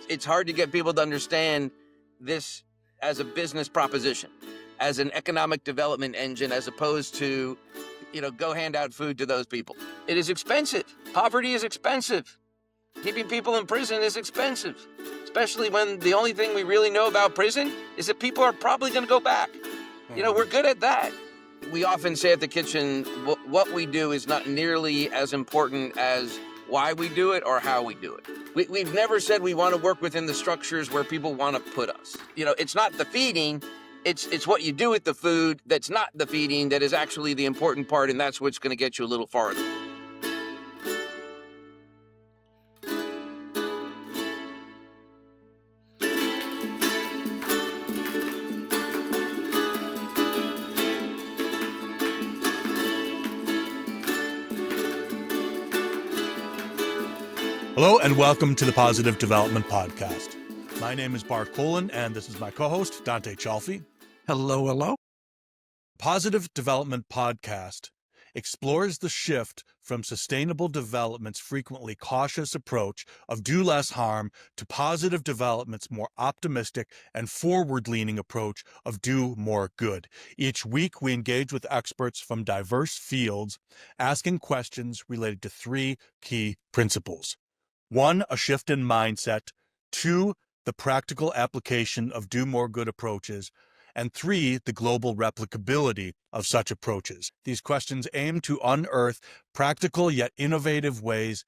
it's hard to get people to understand this as a business proposition, as an economic development engine, as opposed to, go hand out food to those people. It is expensive. Poverty is expensive. Keeping people in prison is expensive, especially when the only thing we really know about prison is that people are probably going to go back. We're good at that. We often say at the kitchen, what we do is not nearly as important as why we do it or how we do it. We've never said we want to work within the structures where people want to put us. It's not the feeding, it's what you do with the food that's not the feeding that is actually the important part, and that's what's going to get you a little farther. Hello and welcome to the Positive Development Podcast. My name is Bart, and this is my co-host, Dante Ciolfi. Hello. Positive Development Podcast explores the shift from sustainable development's frequently cautious approach of do less harm to positive development's more optimistic and forward-leaning approach of do more good. Each week, we engage with experts from diverse fields, asking questions related to three key principles. 1, a shift in mindset. 2, the practical application of do more good approaches. And 3, the global replicability of such approaches. These questions aim to unearth practical yet innovative ways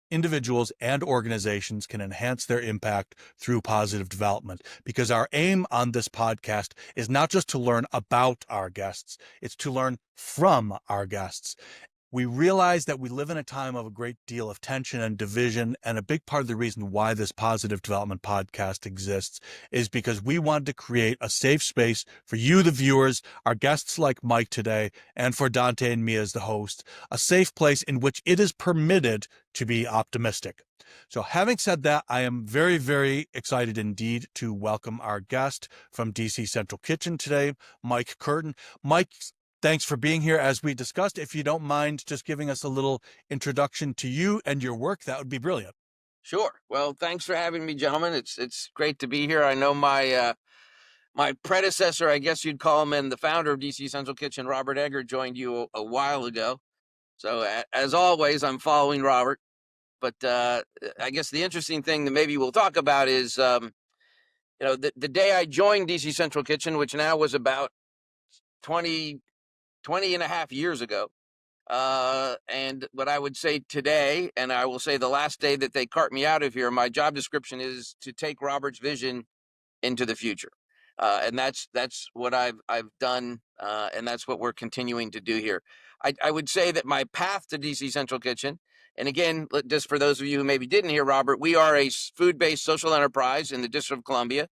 individuals and organizations can enhance their impact through positive development. Because our aim on this podcast is not just to learn about our guests, it's to learn from our guests. We realize that we live in a time of a great deal of tension and division, and a big part of the reason why this Positive Development Podcast exists is because we want to create a safe space for you, the viewers, our guests like Mike today, and for Dante and me as the host, a safe place in which it is permitted to be optimistic. So having said that, I am very, very excited indeed to welcome our guest from DC Central Kitchen today, Mike Curtin. Mike, thanks for being here. As we discussed, if you don't mind just giving us a little introduction to you and your work, that would be brilliant. Sure. Well, thanks for having me, gentlemen. It's great to be here. I know my predecessor, I guess you'd call him, and the founder of DC Central Kitchen, Robert Egger, joined you a while ago. So as always, I'm following Robert. But I guess the interesting thing that maybe we'll talk about is, the day I joined DC Central Kitchen, which now was about 20 and a half years ago. And what I would say today, and I will say the last day that they cart me out of here, my job description is to take Robert's vision into the future. And that's what I've done, and that's what we're continuing to do here. I would say that my path to DC Central Kitchen, and again, just for those of you who maybe didn't hear Robert, we are a food-based social enterprise in the District of Columbia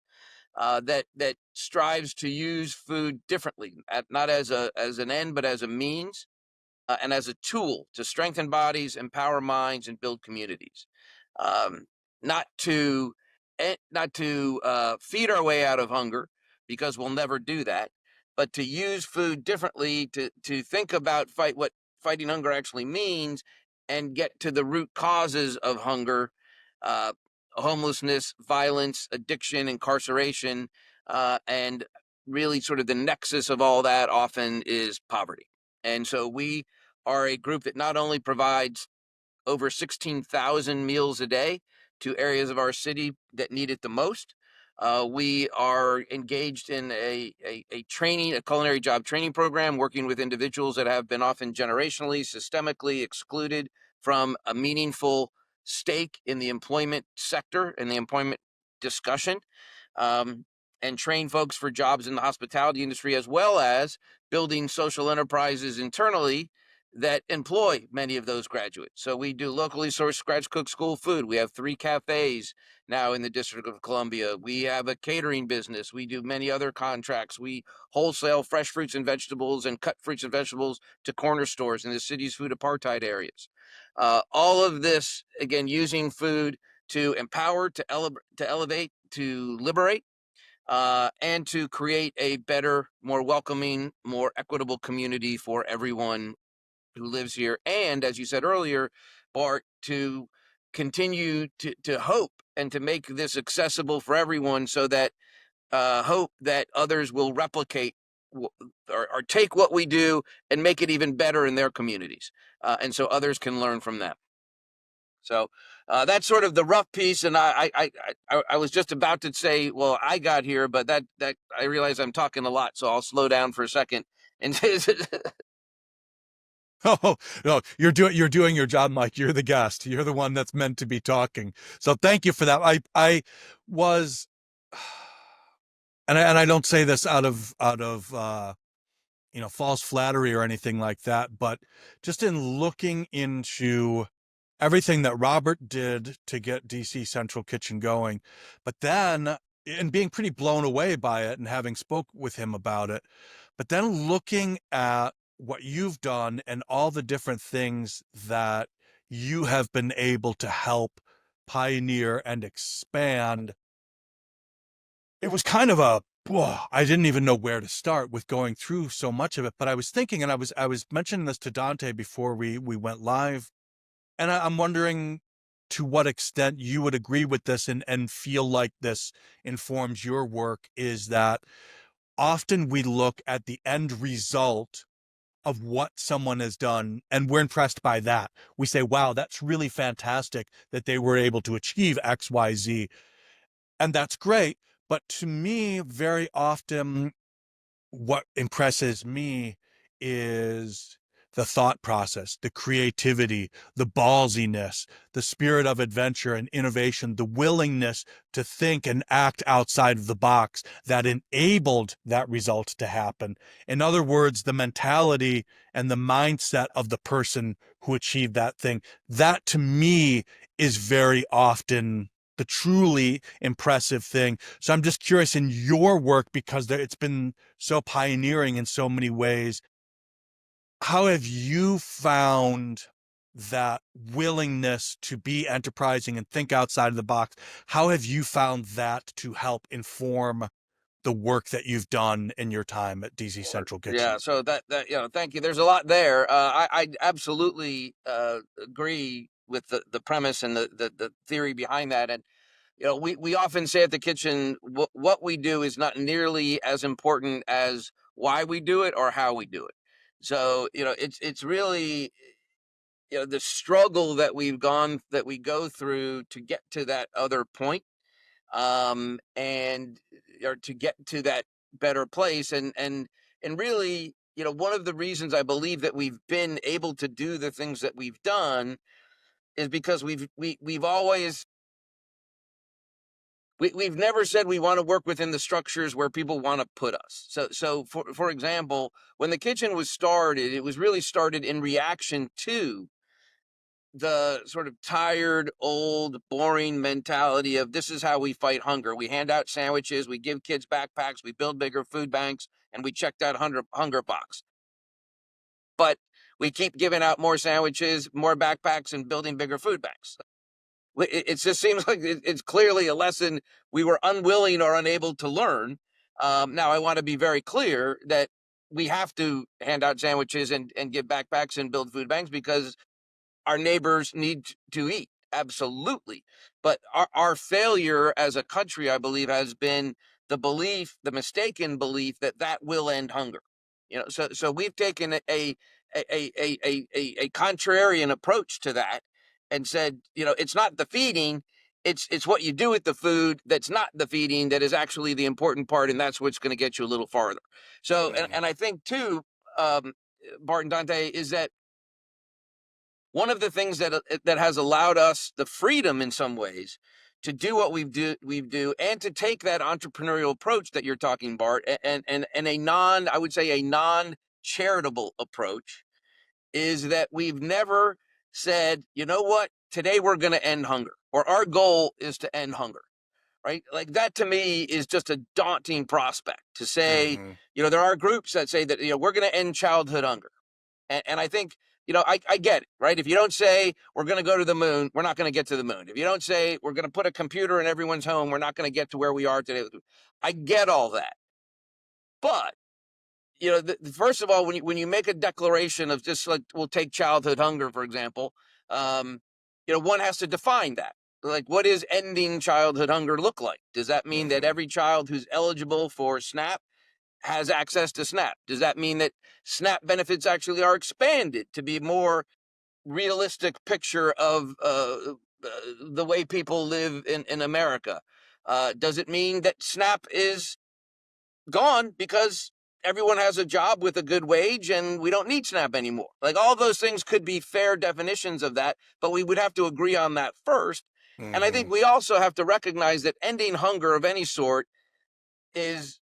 that strives to use food differently, not as an end, but as a means and as a tool to strengthen bodies, empower minds, and build communities. Not to feed our way out of hunger, because we'll never do that, but to use food differently, to think about what fighting hunger actually means, and get to the root causes of hunger, homelessness, violence, addiction, incarceration, and really sort of the nexus of all that often is poverty. And so we are a group that not only provides over 16,000 meals a day to areas of our city that need it the most. We are engaged in a culinary job training program, working with individuals that have been often generationally, systemically excluded from a meaningful stake in the employment sector and the employment discussion, and train folks for jobs in the hospitality industry, as well as building social enterprises internally that employ many of those graduates. So we do locally sourced scratch cooked school food. We have 3 cafes now in the District of Columbia. We have a catering business. We do many other contracts. We wholesale fresh fruits and vegetables and cut fruits and vegetables to corner stores in the city's food apartheid areas. All of this, again, using food to empower, to elevate, to liberate, and to create a better, more welcoming, more equitable community for everyone who lives here. And as you said earlier, Bart, to continue to hope and to make this accessible for everyone, so that hope that others will replicate or take what we do and make it even better in their communities, and so others can learn from that. So that's sort of the rough piece, and I was just about to say, well, I got here, but that I realize I'm talking a lot, so I'll slow down for a second. And Oh no, you're doing your job, Mike. You're the guest. You're the one that's meant to be talking. So thank you for that. I was, and I don't say this out of false flattery or anything like that, but just in looking into everything that Robert did to get DC Central Kitchen going, but then and being pretty blown away by it and having spoke with him about it, but then looking at what you've done and all the different things that you have been able to help pioneer and expand, it was kind of a whoa, I didn't even know where to start with going through so much of it. But I was thinking, and I was mentioning this to Dante before we went live, and I'm wondering to what extent you would agree with this and feel like this informs your work, is that often we look at the end result of what someone has done and we're impressed by that. We say, wow, that's really fantastic that they were able to achieve XYZ. And that's great. But to me, very often what impresses me is the thought process, the creativity, the ballsiness, the spirit of adventure and innovation, the willingness to think and act outside of the box that enabled that result to happen. In other words, the mentality and the mindset of the person who achieved that thing. That to me is very often the truly impressive thing. So I'm just curious in your work, because it's been so pioneering in so many ways. How have you found that willingness to be enterprising and think outside of the box? How have you found that to help inform the work that you've done in your time at DC Sure. Central Yeah, Kitchen? so that thank you. There's a lot there. I absolutely agree with the premise and the theory behind that. And we often say at the kitchen, what we do is not nearly as important as why we do it or how we do it. So it's really the struggle that we go through to get to that other point, and or to get to that better place. And really, one of the reasons I believe that we've been able to do the things that we've done is because we've always we've never said we want to work within the structures where people want to put us. So for example, when the kitchen was started, it was really started in reaction to the sort of tired, old, boring mentality of this is how we fight hunger. We hand out sandwiches, we give kids backpacks, we build bigger food banks, and we checked out hunger box. But we keep giving out more sandwiches, more backpacks, and building bigger food banks. It just seems like it's clearly a lesson we were unwilling or unable to learn. Now, I want to be very clear that we have to hand out sandwiches and give backpacks and build food banks because our neighbors need to eat. Absolutely. But our failure as a country, I believe, has been the mistaken belief that that will end hunger. So we've taken a contrarian approach to that and said, it's not the feeding, it's what you do with the food that's not the feeding that is actually the important part, and that's what's going to get you a little farther. So, and, Mm-hmm. and I think too, Bart and Dante, is that one of the things that has allowed us the freedom in some ways to do what we do and to take that entrepreneurial approach that you're talking, Bart, and I would say a non-charitable approach, is that we've never said, you know what, today we're going to end hunger, or our goal is to end hunger, right? Like that to me is just a daunting prospect to say. Mm-hmm. There are groups that say that we're going to end childhood hunger, and I think, I get it, right? If you don't say we're going to go to the moon, we're not going to get to the moon. If you don't say we're going to put a computer in everyone's home, we're not going to get to where we are today. I get all that. But, first of all, when you make a declaration of just like, we'll take childhood hunger, for example, one has to define that. Like, what is ending childhood hunger look like? Does that mean that every child who's eligible for SNAP has access to SNAP? Does that mean that SNAP benefits actually are expanded to be more realistic picture of the way people live in America? Does it mean that SNAP is gone because everyone has a job with a good wage and we don't need SNAP anymore? Like, all those things could be fair definitions of that, but we would have to agree on that first. And I think Hmm. we also have to recognize that ending hunger of any sort is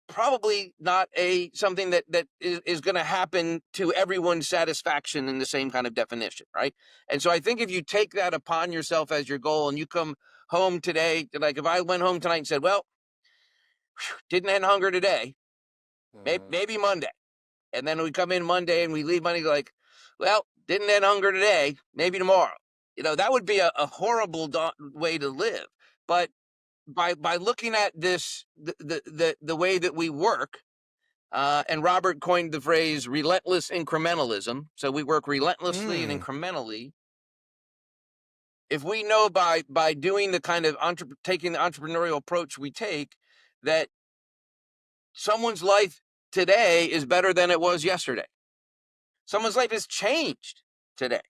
probably not a something that is going to happen to everyone's satisfaction in the same kind of definition, right? And so I think if you take that upon yourself as your goal and you come home today, like if I went home tonight and said, well, didn't end hunger today, maybe Monday, and then we come in Monday and we leave Monday like, well, didn't end hunger today, maybe tomorrow. That would be a horrible way to live. But by looking at this, the way that we work, and Robert coined the phrase relentless incrementalism. So we work relentlessly and Mm. incrementally. If we know by doing the kind of taking the entrepreneurial approach we take, that someone's life today is better than it was yesterday. Someone's life has changed today.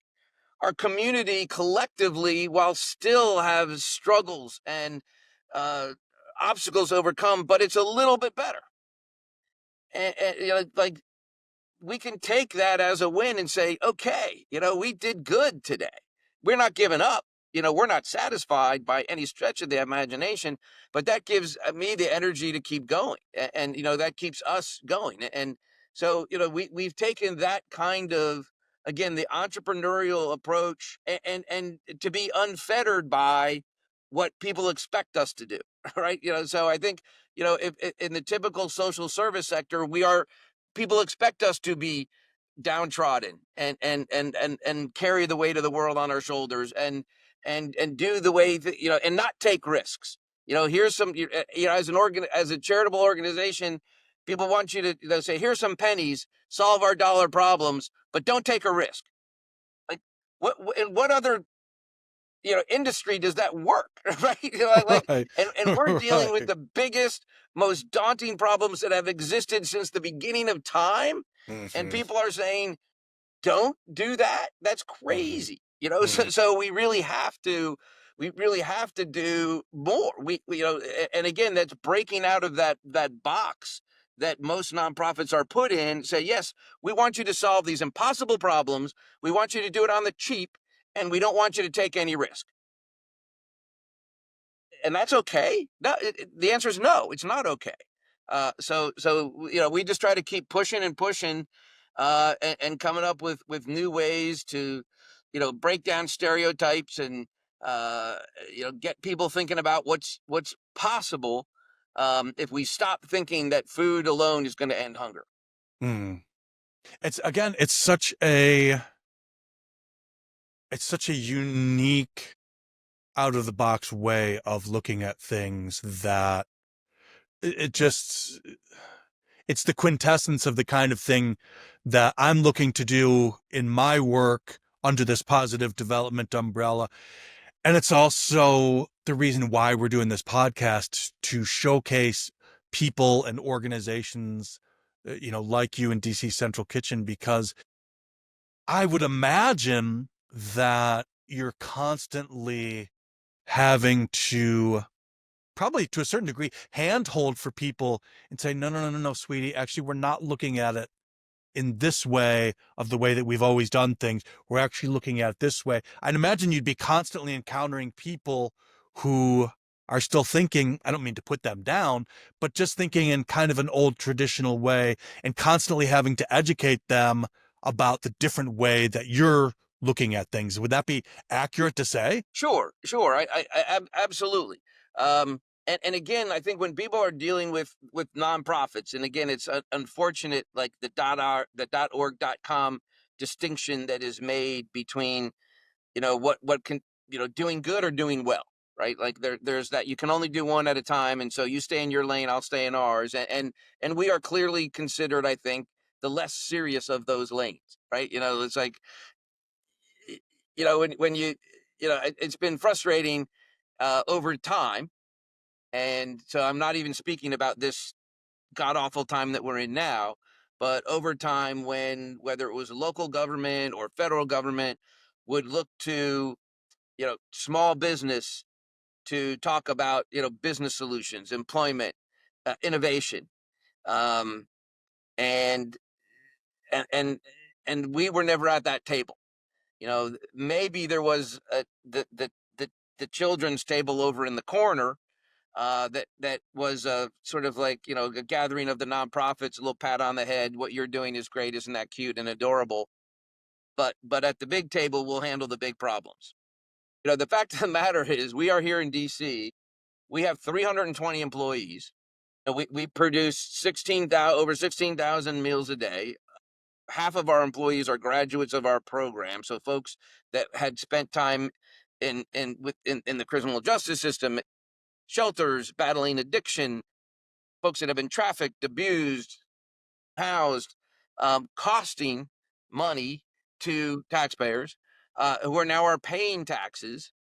Our community collectively, while still have struggles and uh, obstacles to overcome, but it's a little bit better. And like, we can take that as a win and say, okay, we did good today. We're not giving up. We're not satisfied by any stretch of the imagination, but that gives me the energy to keep going. And that keeps us going. And so, we've taken that kind of, again, the entrepreneurial approach, and to be unfettered by what people expect us to do. Right. So I think, if in the typical social service sector, people expect us to be downtrodden and carry the weight of the world on our shoulders, and do the way that, and not take risks. Here's some, as a charitable organization, people want you to, say, here's some pennies, solve our dollar problems, but don't take a risk. Like, in what other, industry does that work? Right? Like, Right. and we're dealing with Right. the biggest, most daunting problems that have existed since the beginning of time, and Hmm. people are saying, don't do that. That's Hmm. crazy. Hmm. So we really have to do more. And again, that's breaking out of that box that most nonprofits are put in. Say, yes, we want you to solve these impossible problems. We want you to do it on the cheap, and we don't want you to take any risk. And that's okay. No, the answer is no. It's not okay. So we just try to keep pushing and pushing, and coming up with new ways to, break down stereotypes, and uh, get people thinking about what's possible, if we stop thinking that food alone is going to end hunger. Mm. It's again, it's such a unique out of the box way of looking at things that it just it's the quintessence of the kind of thing that I'm looking to do in my work under this positive development umbrella. And it's also the reason why we're doing this podcast, to showcase people and organizations, like you in DC Central Kitchen, because I would imagine that you're constantly having to, probably to a certain degree, handhold for people and say, no, no, no, no, no, sweetie, actually, we're not looking at it in this way, of the way that we've always done things. We're actually looking at it this way. I'd imagine you'd be constantly encountering people who are still thinking, I don't mean to put them down, but just thinking in kind of an old traditional way, and constantly having to educate them about the different way that you're looking at things. Would that be accurate to say? Sure, sure. Absolutely. And again, I think when people are dealing with nonprofits, and again, it's unfortunate, like the .org.com distinction that is made between, what can, doing good or doing well, right? Like, there's that, you can only do one at a time, and so you stay in your lane, I'll stay in ours, and we are clearly considered, I think, the less serious of those lanes, right? It's like, when you it's been frustrating over time. And so I'm not even speaking about this god awful time that we're in now, but over time, when whether it was local government or federal government would look to small business to talk about business solutions, employment, innovation, um, and and and and we were never at that table. Maybe there was the children's table over in the corner, that was sort of like a gathering of the nonprofits, a little pat on the head. What you're doing is great, isn't that cute and adorable? But at the big table, we'll handle the big problems. The fact of the matter is, we are here in D.C. We have 320 employees. We produce 16,000 over 16,000 meals a day. Half of our employees are graduates of our program, so folks that had spent time in the criminal justice system, shelters, battling addiction, folks that have been trafficked, abused, housed, costing money to taxpayers, who are now are paying taxes.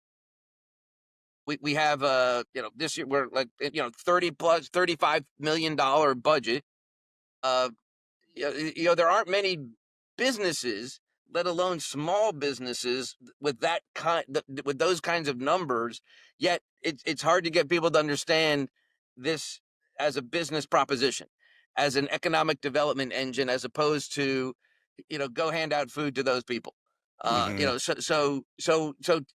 We have this year we're like 30 plus $35 million budget. Uh, there aren't many businesses, let alone small businesses, with with those kinds of numbers. Yet it's hard to get people to understand this as a business proposition, as an economic development engine, as opposed to go hand out food to those people. Mm-hmm.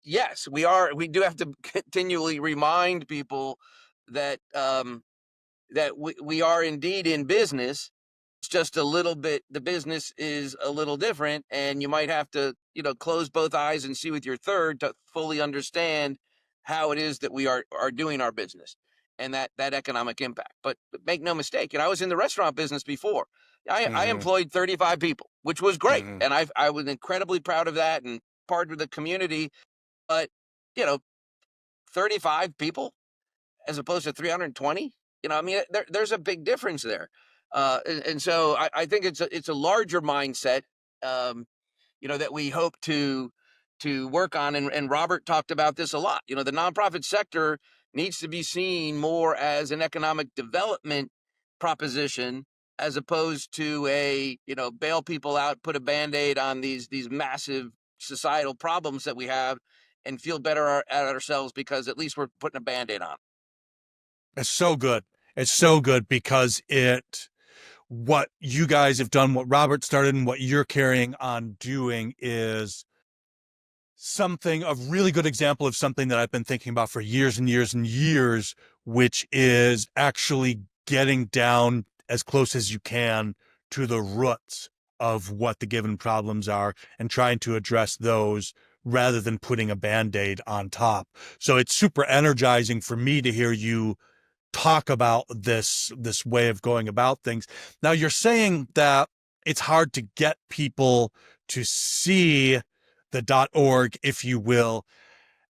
Yes, we do have to continually remind people that we are indeed in business. It's just a little bit, the business is a little different, and you might have to close both eyes and see with your third to fully understand how it is that we are doing our business, and that economic impact. But make no mistake, I was in the restaurant business before. I Mm-hmm. employed 35 people, which was great, Mm-hmm. and I was incredibly proud of that and part of the community. But you know 35 people as opposed to 320. I mean, there's a big difference there. And so I think it's a larger mindset, um, that we hope to work on. And Robert talked about this a lot. The nonprofit sector needs to be seen more as an economic development proposition, as opposed to a bail people out, put a band-aid on these massive societal problems that we have, and feel better at ourselves because at least we're putting a band-aid on. It's so good. It's so good because what you guys have done, what Robert started, and what you're carrying on doing is something, a really good example of something that I've been thinking about for years and years and years, which is actually getting down as close as you can to the roots of what the given problems are and trying to address those rather than putting a band-aid on top. So it's super energizing for me to hear you talk about this way of going about things. Now you're saying that it's hard to get people to see the .org, if you will,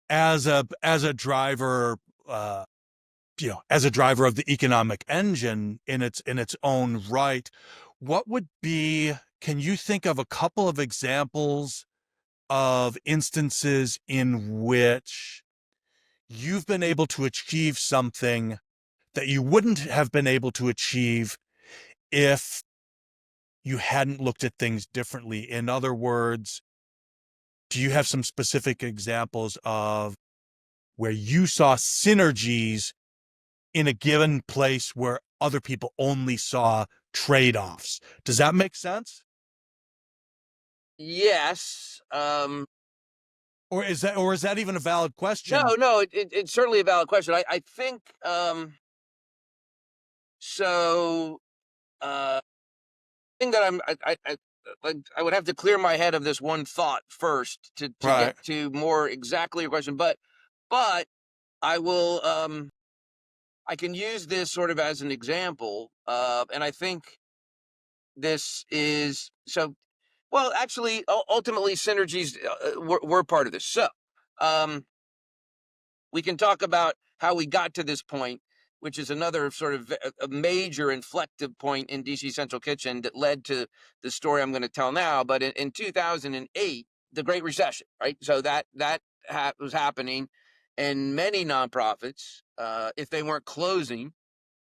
as a driver, as a driver of the economic engine in its own right. What would be? Can you think of a couple of examples of instances in which you've been able to achieve something that you wouldn't have been able to achieve if you hadn't looked at things differently? In other words, do you have some specific examples of where you saw synergies in a given place where other people only saw trade-offs? Does that make sense? Yes. Or is that even a valid No, question? no, it's certainly a valid question. I think so. Thing that like, I would have to clear my head of this one thought first to get Right. to more exactly your question. But I will. I can use this sort of as an example, and I think this is so. Well, actually, ultimately, synergies were part of this. So, um, we can talk about how we got to this point, which is another sort of a major inflective point in DC Central Kitchen that led to the story I'm going to tell now. But in 2008, the Great Recession, right? So that was happening, and many nonprofits, if they weren't closing,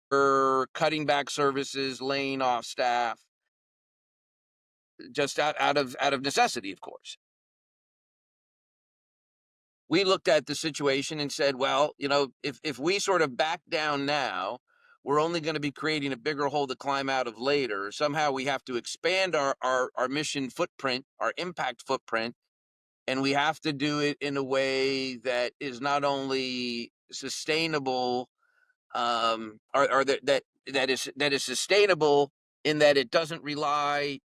were cutting back services, laying off staff, just out of necessity, of course. We looked at the situation and said, well, if we sort of back down now, we're only going to be creating a bigger hole to climb out of later. Somehow we have to expand our mission footprint, our impact footprint, and we have to do it in a way that is not only sustainable, or that is sustainable in that it doesn't rely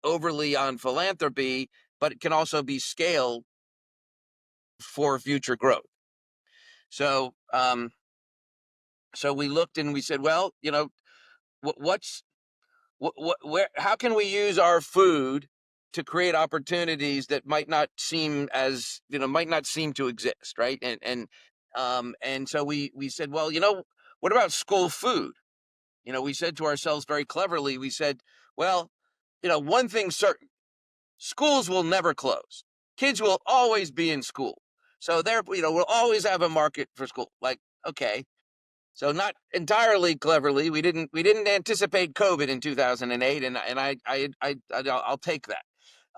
overly on philanthropy, but it can also be scaled for future growth. So, so we looked and we said, well, what's where? How can we use our food to create opportunities that might not seem to exist, right? And so we said, well, what about school food? We said to ourselves very cleverly, we said, well, one thing's certain: schools will never close. Kids will always be in school. So we'll always have a market for school. Like, okay. So not entirely cleverly, we didn't anticipate COVID in 2008, I'll take that.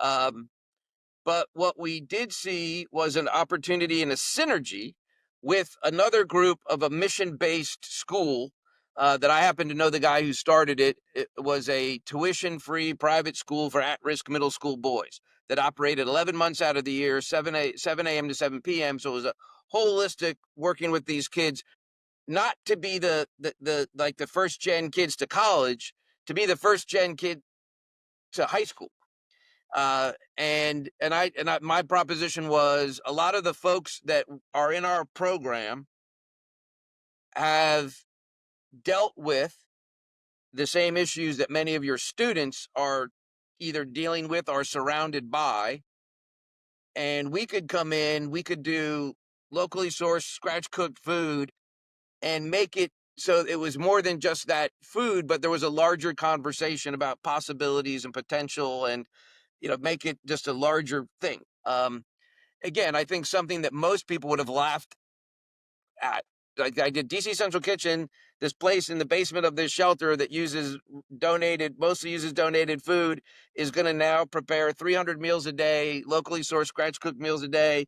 Um, but what we did see was an opportunity and a synergy with another group of a mission-based school that I happen to know the guy who started it. It was a tuition-free private school for at-risk middle school boys that operated 11 months out of the year, 7 a.m. to 7 p.m. So it was a holistic working with these kids, not to be the like the first gen kids to college, to be the first gen kid to high school. My proposition was, a lot of the folks that are in our program have dealt with the same issues that many of your students are either dealing with or surrounded by. And we could come in, we could do locally sourced, scratch cooked food and make it so it was more than just that food, but there was a larger conversation about possibilities and potential, and make it just a larger thing. Again, I think something that most people would have laughed at. Like, I did DC Central Kitchen, this place in the basement of this shelter that mostly uses donated food, is going to now prepare 300 meals a day, locally sourced, scratch cooked meals a day,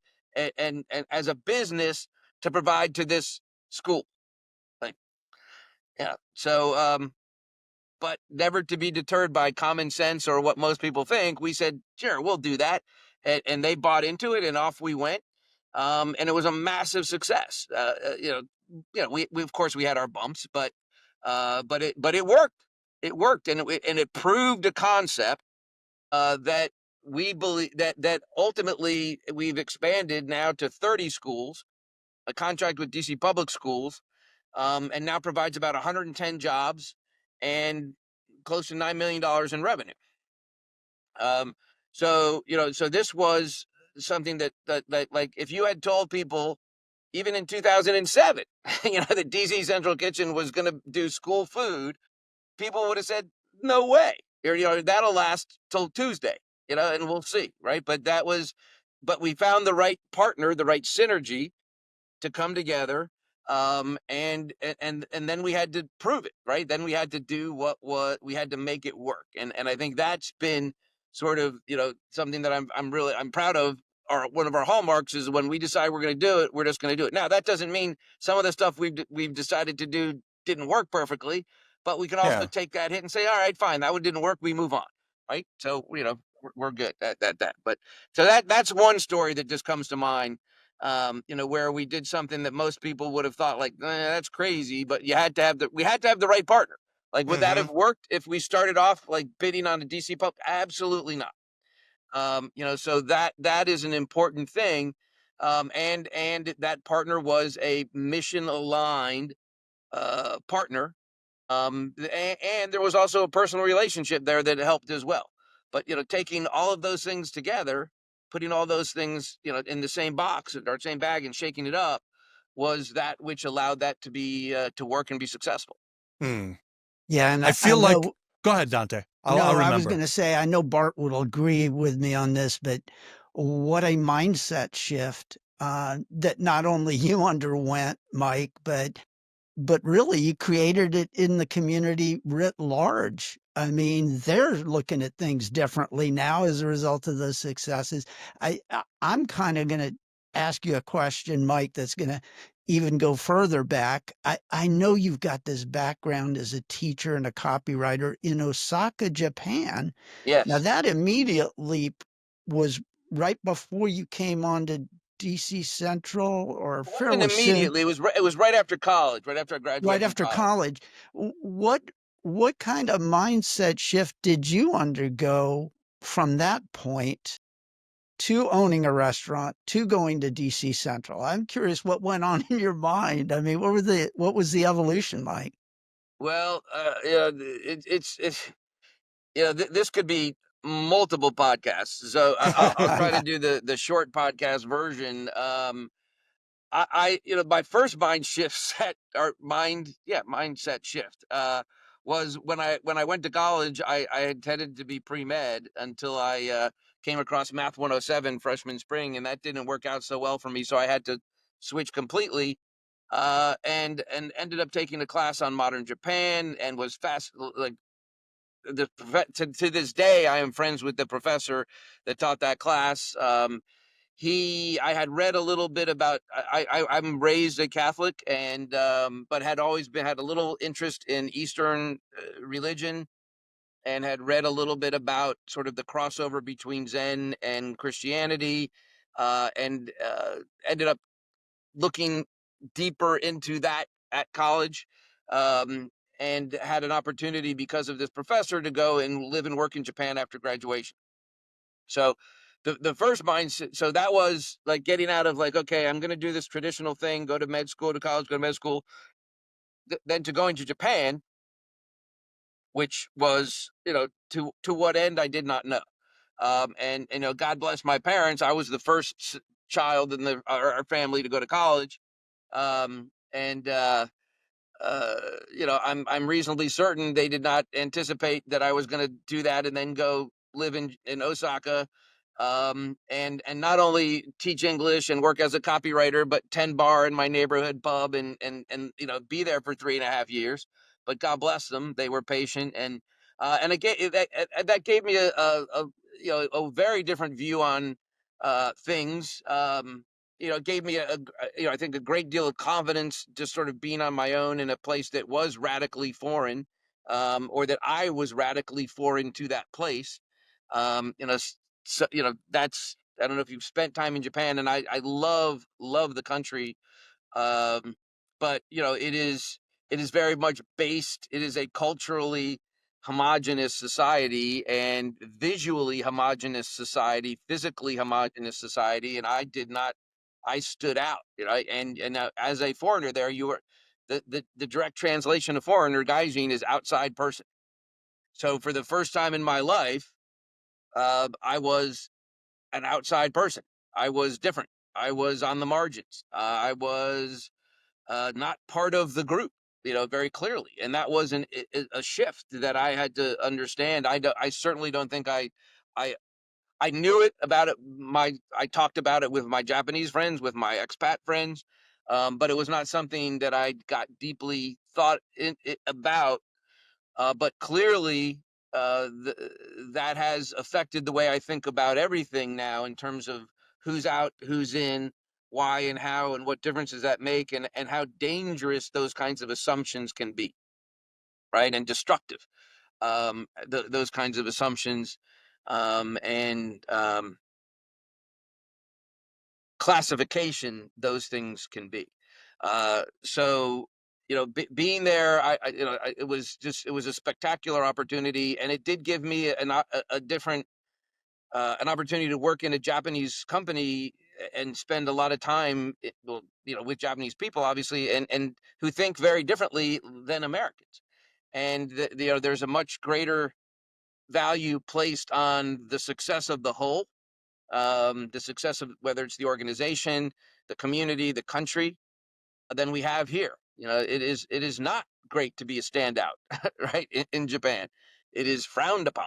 and as a business to provide to this school. Like, yeah. So, but never to be deterred by common sense or what most people think, we said, sure, we'll do that. And they bought into it, and off we went. And it was a massive success. We of course we had our bumps, but it worked. It worked, and it proved a concept that we believe that ultimately we've expanded now to 30 schools, a contract with DC Public Schools, and now provides about 110 jobs and close to $9 million in revenue. So this was something that like, if you had told people even in 2007, that DC Central Kitchen was going to do school food, people would have said, no way. That'll last till Tuesday, and we'll see, right? But we found the right partner, the right synergy to come together, and then we had to prove it, right? Then we had to do what we had to make it work, and I think that's been sort of something that I'm proud of. One of our hallmarks is, when we decide we're going to do it, we're just going to do it. Now, that doesn't mean some of the stuff we've decided to do didn't work perfectly, but we can also take that hit and say, all right, fine, that one didn't work, we move on, right? So we're good at that. But so that's one story that just comes to mind, where we did something that most people would have thought, like, that's crazy, but we had to have the right partner. Like, would that have worked if we started off like bidding on a DC pub? Absolutely not. So that is an important thing. And that partner was a mission aligned partner. And there was also a personal relationship there that helped as well. But taking all of those things together, putting all those things in the same box or same bag and shaking it up, was that which allowed that to be to work and be successful. Yeah, and I I feel like, know. go ahead, Dante. No, I'll I was remember. going to say, I know Bart will agree with me on this, but what a mindset shift, that not only you underwent, Mike, but really you created it in the community writ large. I mean, they're looking at things differently now as a result of those successes. I'm kind of going to ask you a question, Mike, that's going to even go further back. I know you've got this background as a teacher and a copywriter in Osaka, Japan. Now Yes. that immediately was right before you came on to DC Central or It wasn't fairly soon, immediately. It was right after college, right after I right graduated from after college. college. What kind of mindset shift did you undergo from that point to owning a restaurant to going to DC Central? I'm curious what went on in your mind. I mean, what was the evolution like? Well, it's this could be multiple podcasts, so I'll try to do the short podcast version. My first mind shift set or mindset shift was when I went to college. I intended to be pre-med until I came across Math 107 freshman spring, and that didn't work out so well for me. So I had to switch completely, and ended up taking a class on modern Japan, and was fast like to this day. I am friends with the professor that taught that class. I had read a little bit about. I'm raised a Catholic, and but had always been had a little interest in Eastern religion, and had read a little bit about sort of the crossover between Zen and Christianity, and ended up looking deeper into that at college. Um, and had an opportunity because of this professor to go and live and work in Japan after graduation. So the first mindset, so that was like getting out of like, okay, I'm going to do this traditional thing, go to med school, to college, go to med school, then to going to Japan, which was, to what end I did not know. And God bless my parents. I was the first child in our family to go to college. And uh, I'm reasonably certain they did not anticipate that I was going to do that and then go live in Osaka, and not only teach English and work as a copywriter, but tend bar in my neighborhood pub, and be there for 3.5 years. But God bless them, they were patient, and it gave that gave me a very different view on things. It gave me I think a great deal of confidence, just sort of being on my own in a place that was radically foreign, or that I was radically foreign to that place. So that's, I don't know if you've spent time in Japan, and I love the country, um, but it is very much based. It is a culturally homogenous society, and visually homogenous society, physically homogenous society, and I did not. I stood out, and as a foreigner there, you were the direct translation of foreigner, gaijin, is outside person. So for the first time in my life, I was an outside person. I was different. I was on the margins. I was not part of the group, very clearly, and that was a shift that I had to understand. I certainly don't think I I knew it about it. I talked about it with my Japanese friends, with my expat friends, but it was not something that I got deeply thought about. But clearly, that has affected the way I think about everything now, in terms of who's out, who's in, why and how, and what differences that make, and how dangerous those kinds of assumptions can be, right, and destructive. Those kinds of assumptions, and classification, those things can be. So being there, it was a spectacular opportunity, and it did give me a different an opportunity to work in a Japanese company and spend a lot of time, well, with Japanese people, obviously, and who think very differently than Americans. And there's a much greater value placed on the success of the whole, the success of whether it's the organization, the community, the country, than we have here. It is not great to be a standout, right? In Japan, it is frowned upon.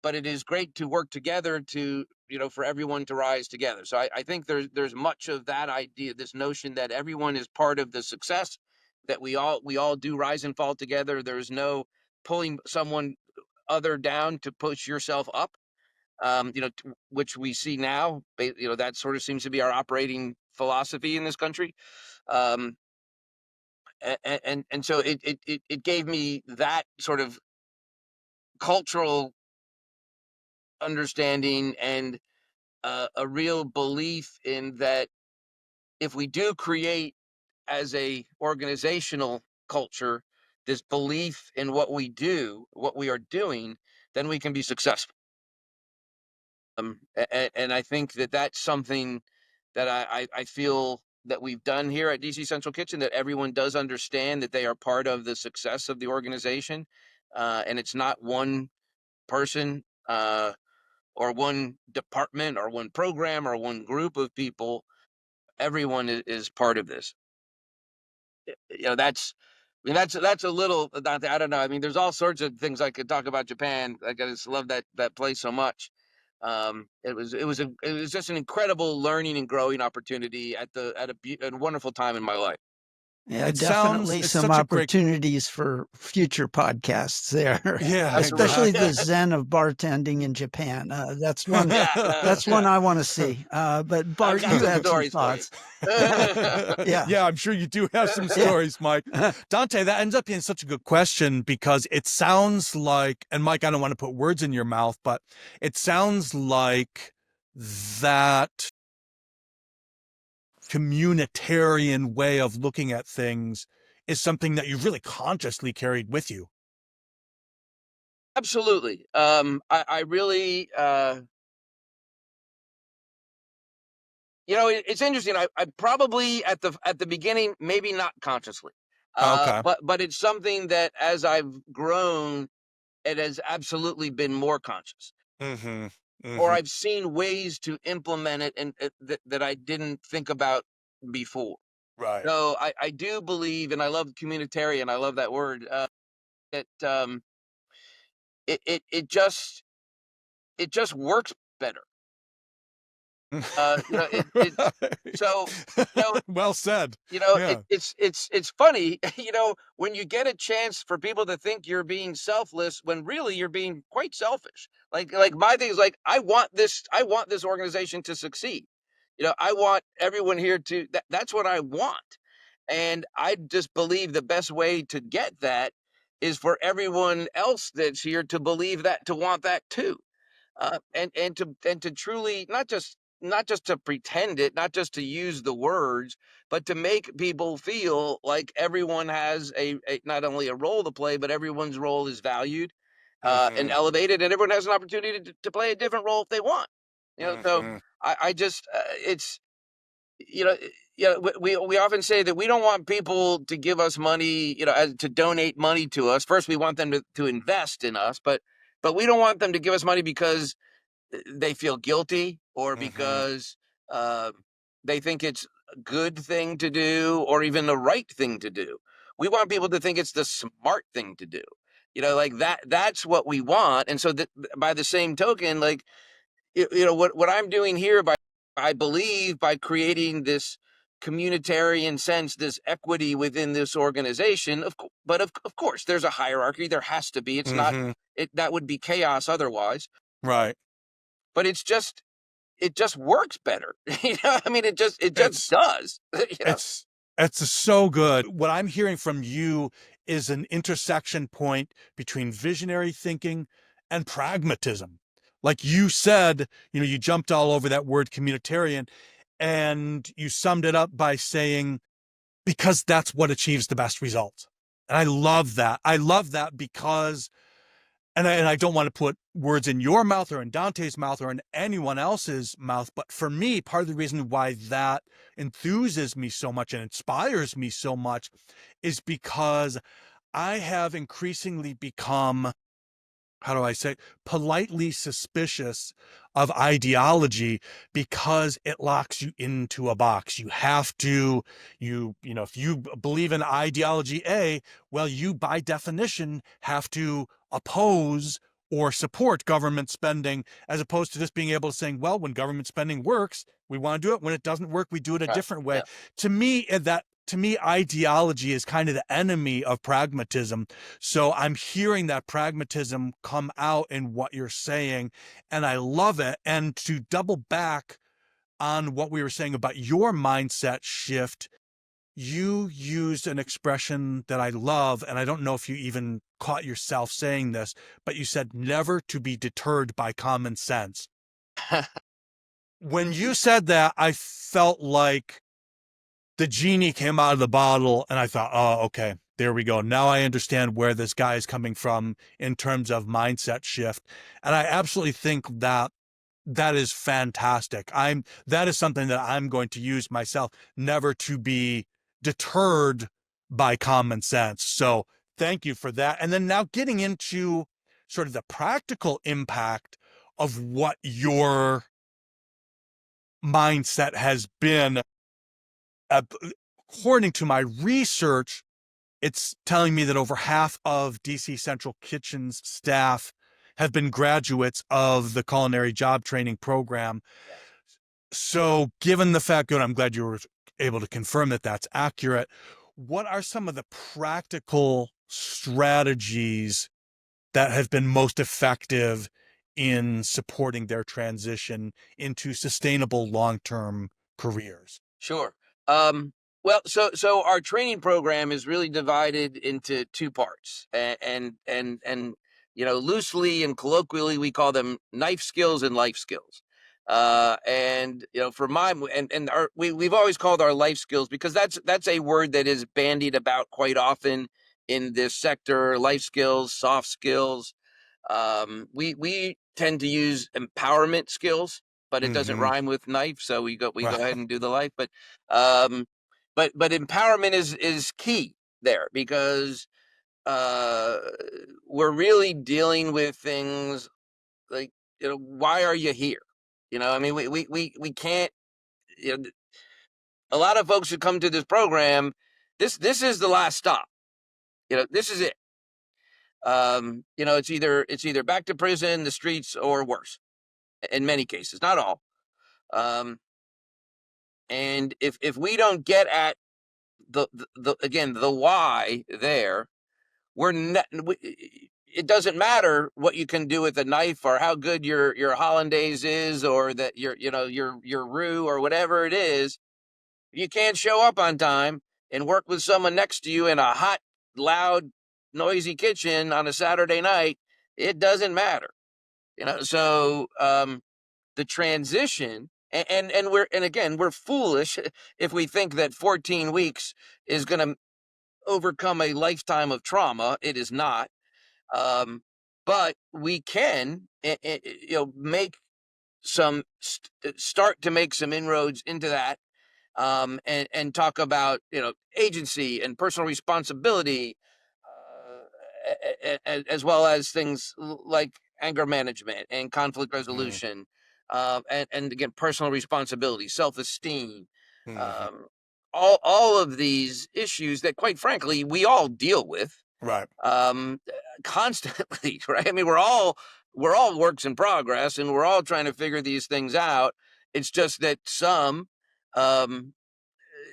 But it is great to work together to for everyone to rise together. So I think there's much of that idea, this notion that everyone is part of the success, that we all do rise and fall together. There's no pulling someone other down to push yourself up. Which we see now. That sort of seems to be our operating philosophy in this country. Um, and so it gave me that sort of cultural understanding, and a real belief in that if we do create, as a organizational culture, this belief in what we do, what we are doing, then we can be successful. And I think that that's something that I feel that we've done here at DC Central Kitchen, that everyone does understand that they are part of the success of the organization. And it's not one person, or one department, or one program, or one group of people. Everyone is part of this. That's, I mean, that's a little, Dante, I don't know. I mean, there's all sorts of things I could talk about Japan. Like, I just love that place so much. It was just an incredible learning and growing opportunity at a wonderful time in my life. Yeah, It sounds, definitely it's some such a great, opportunities for future podcasts there, yeah, especially Absolutely. the exactly. Zen of bartending in Japan. Yeah, That's one I want to see. But I've Bart, got you some had some stories for you. thoughts. Yeah, Yeah, I'm sure you do have some yeah. stories, Mike. Dante, that ends up being such a good question because it sounds like, and Mike, I don't want to put words in your mouth, but it sounds like that communitarian way of looking at things is something that you've really consciously carried with you. Absolutely. I really, it's interesting. I probably at the beginning, maybe not consciously, Okay. but it's something that as I've grown, it has absolutely been more conscious, Mm-hmm. or Mm-hmm. I've seen ways to implement it, and that I didn't think about before. Right. So I do believe, and I love communitarian. I love that word. It it it it just it just works better. It's Right. so you know Well said. it, Yeah. it's funny, when you get a chance for people to think you're being selfless when really you're being quite selfish. Like my thing is, like, I want this organization to succeed. I want everyone here that's what I want. And I just believe the best way to get that is for everyone else that's here to believe that, to want that too. And to truly, not just to pretend it, not just to use the words, but to make people feel like everyone has not only a role to play, but everyone's role is valued, and Mm-hmm. elevated, and everyone has an opportunity to play a different role if they want. So Mm-hmm. I just, it's you know we often say that we don't want people to give us money, to donate money to us. First, we want them to invest in us, but we don't want them to give us money because they feel guilty, or Mm-hmm. because uh, they think it's a good thing to do, or even the right thing to do. We want people to think it's the smart thing to do. Like that's what we want. And so that, by the same token, like, what I'm doing here, I believe, by creating this communitarian sense, this equity within this organization. But of course, there's a hierarchy. There has to be. It's not Mm-hmm. that would be chaos otherwise. Right. But it just works better. I mean, it just It's does. it's it's so good. What I'm hearing from you is an intersection point between visionary thinking and pragmatism. Like you said, you jumped all over that word communitarian and you summed it up by saying, because that's what achieves the best results. And I love that. I love that because, and I don't want to put words in your mouth or in Dante's mouth or in anyone else's mouth, but for me, part of the reason why that enthuses me so much and inspires me so much is because I have increasingly become, how do I say, politely suspicious of ideology because it locks you into a box. You have to, if you believe in ideology A, well, you by definition have to oppose or support government spending, as opposed to just being able to saying, well, when government spending works, we want to do it. When it doesn't work, we do it a Right. different way. Yeah. To me, ideology is kind of the enemy of pragmatism. So I'm hearing that pragmatism come out in what you're saying, and I love it. And to double back on what we were saying about your mindset shift, you used an expression that I love, and I don't know if you even caught yourself saying this, but you said never to be deterred by common sense. When you said that, I felt like the genie came out of the bottle, and I thought, oh, okay, there we go. Now I understand where this guy is coming from in terms of mindset shift. And I absolutely think that that is fantastic. That is something that I'm going to use myself, never to be deterred by common sense. So thank you for that. And then now getting into sort of the practical impact of what your mindset has been. According to my research, it's telling me that over half of DC Central Kitchen's staff have been graduates of the culinary job training program. Yes. So given the fact, good, I'm glad you were able to confirm that that's accurate. What are some of the practical strategies that have been most effective in supporting their transition into sustainable long-term careers? Sure. Um, well, so our training program is really divided into two parts, and loosely and colloquially we call them knife skills and life skills. And for my and our we've always called our life skills because that's a word that is bandied about quite often in this sector. Life skills, soft skills. We tend to use empowerment skills, but it doesn't Mm-hmm. rhyme with knife, so we go Right. ahead and do the life. Um, but empowerment is key there because uh, we're really dealing with things like why are you here? I mean we can't. A lot of folks who come to this program, this is the last stop. This is it. It's either back to prison, the streets, or worse. In many cases, not all. Um, and if we don't get at the again the why there, we're not. It doesn't matter what you can do with a knife or how good your hollandaise is or that your roux or whatever it is. You can't show up on time and work with someone next to you in a hot, loud, noisy kitchen on a Saturday night. It doesn't matter. So the transition and again we're foolish if we think that 14 weeks is going to overcome a lifetime of trauma. It is not. Um, but we can make start to make some inroads into that, and talk about agency and personal responsibility, as well as things like anger management and conflict resolution, and again personal responsibility, self-esteem, Mm-hmm. um, all of these issues that, quite frankly, we all deal with Right. um, constantly, right? I mean, we're all works in progress, and we're all trying to figure these things out. It's just that some, um,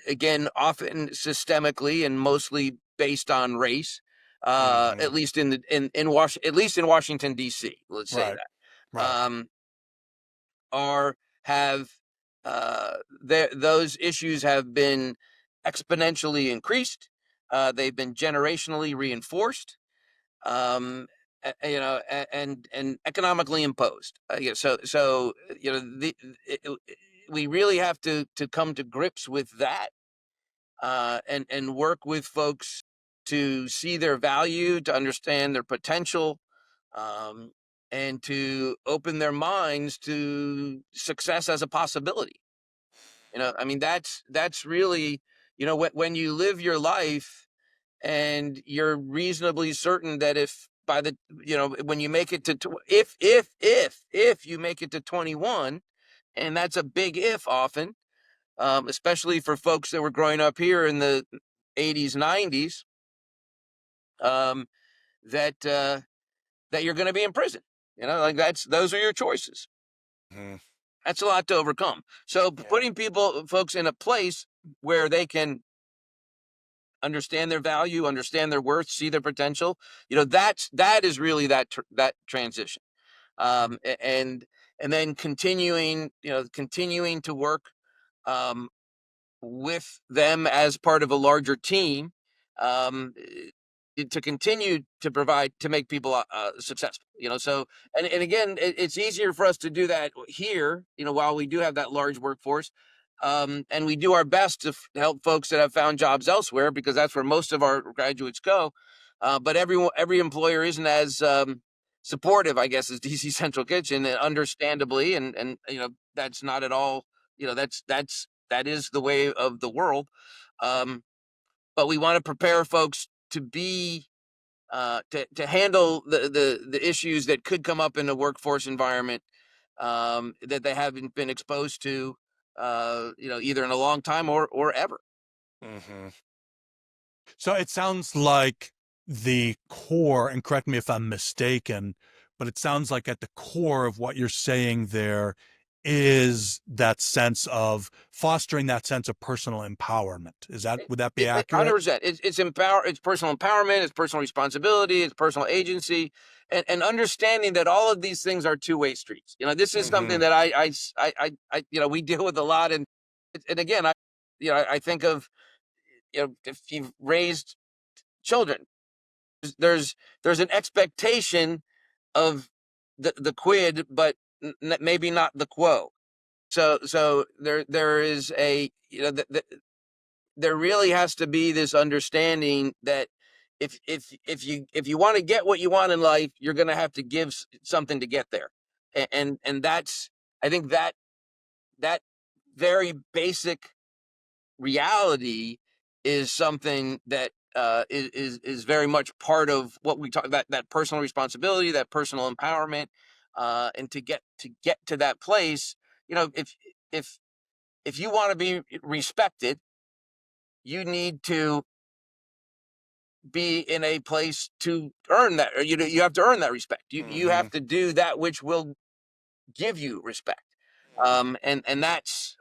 again, often systemically and mostly based on race, Mm-hmm. at least at least in Washington D.C. Let's say Right. that, Right. are have those issues have been exponentially increased. They've been generationally reinforced, and economically imposed. We really have to come to grips with that, and work with folks to see their value, to understand their potential, um, and to open their minds to success as a possibility. I mean, that's really, when you live your life and you're reasonably certain that if by the when you make it to if you make it to 21, and that's a big if often, especially for folks that were growing up here in the 80s, 90s, um, that you're going to be in prison. Like those are your choices. Mhm. That's a lot to overcome. So Yeah. putting folks in a place where they can understand their value, understand their worth, see their potential, that is really that transition. And then continuing to work um, with them as part of a larger team, um, to continue to provide to make people successful. So and again, it's easier for us to do that here. While we do have that large workforce, and we do our best to help folks that have found jobs elsewhere because that's where most of our graduates go. But every employer isn't as supportive, I guess, as DC Central Kitchen, understandably, and that's not at all. That is the way of the world. Um, but we want to prepare folks to be to handle the issues that could come up in the workforce environment that they haven't been exposed to, either in a long time or ever. Hmm. So it sounds like the core, and correct me if I'm mistaken, but it sounds like at the core of what you're saying there is that sense of fostering that sense of personal empowerment. Would that be accurate? 100%. It's personal empowerment, it's personal responsibility, it's personal agency, and understanding that all of these things are two-way streets. This is something Hmm. that we deal with a lot, and again, I think of if you've raised children, there's there's an expectation of the quid, but maybe not the quo. So there is a there really has to be this understanding that if you want to get what you want in life, you're going to have to give something to get there, and that's I think that very basic reality is something that is very much part of what we talk about, that personal responsibility, that personal empowerment, and to get to that place, if if you want to be respected, you need to be in a place to earn that. Or you have to earn that respect. You Hmm. have to do that which will give you respect. And that's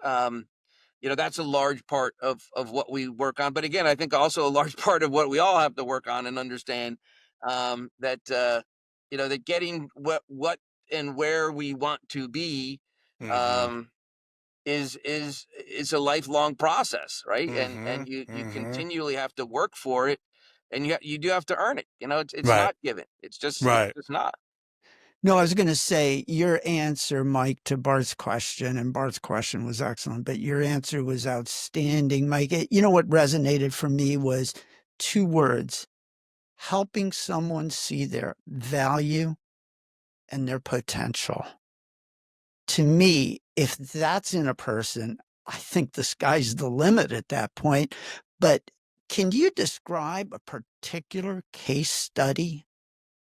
a large part of what we work on. But again, I think also a large part of what we all have to work on and understand, that getting what and where we want to be, Hmm. um, is a lifelong process, right? And Hmm. you Hmm. continually have to work for it, and you do have to earn it. It's Right. not given. It's Right. just not. No, I was going to say your answer, Mike, to Bart's question, and Bart's question was excellent, but your answer was outstanding, Mike. What resonated for me was two words: helping someone see their value and their potential. To me, if that's in a person, I think the sky's the limit at that point. But can you describe a particular case study,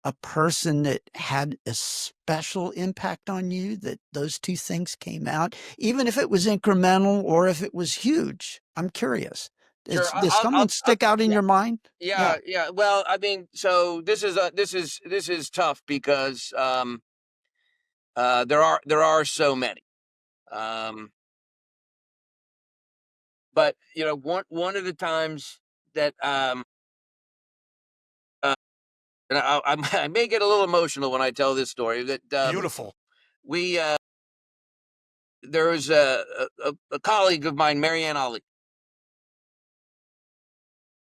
a person that had a special impact on you, that those two things came out, even if it was incremental or if it was huge? I'm curious. Sure, Does someone I'll stick out in yeah. your mind? Yeah, Yeah. yeah. Well, I mean, so this is tough because there are so many. Um, but one of the times that and I may get a little emotional when I tell this story. That Beautiful. we there was a colleague of mine, Marianne Ali,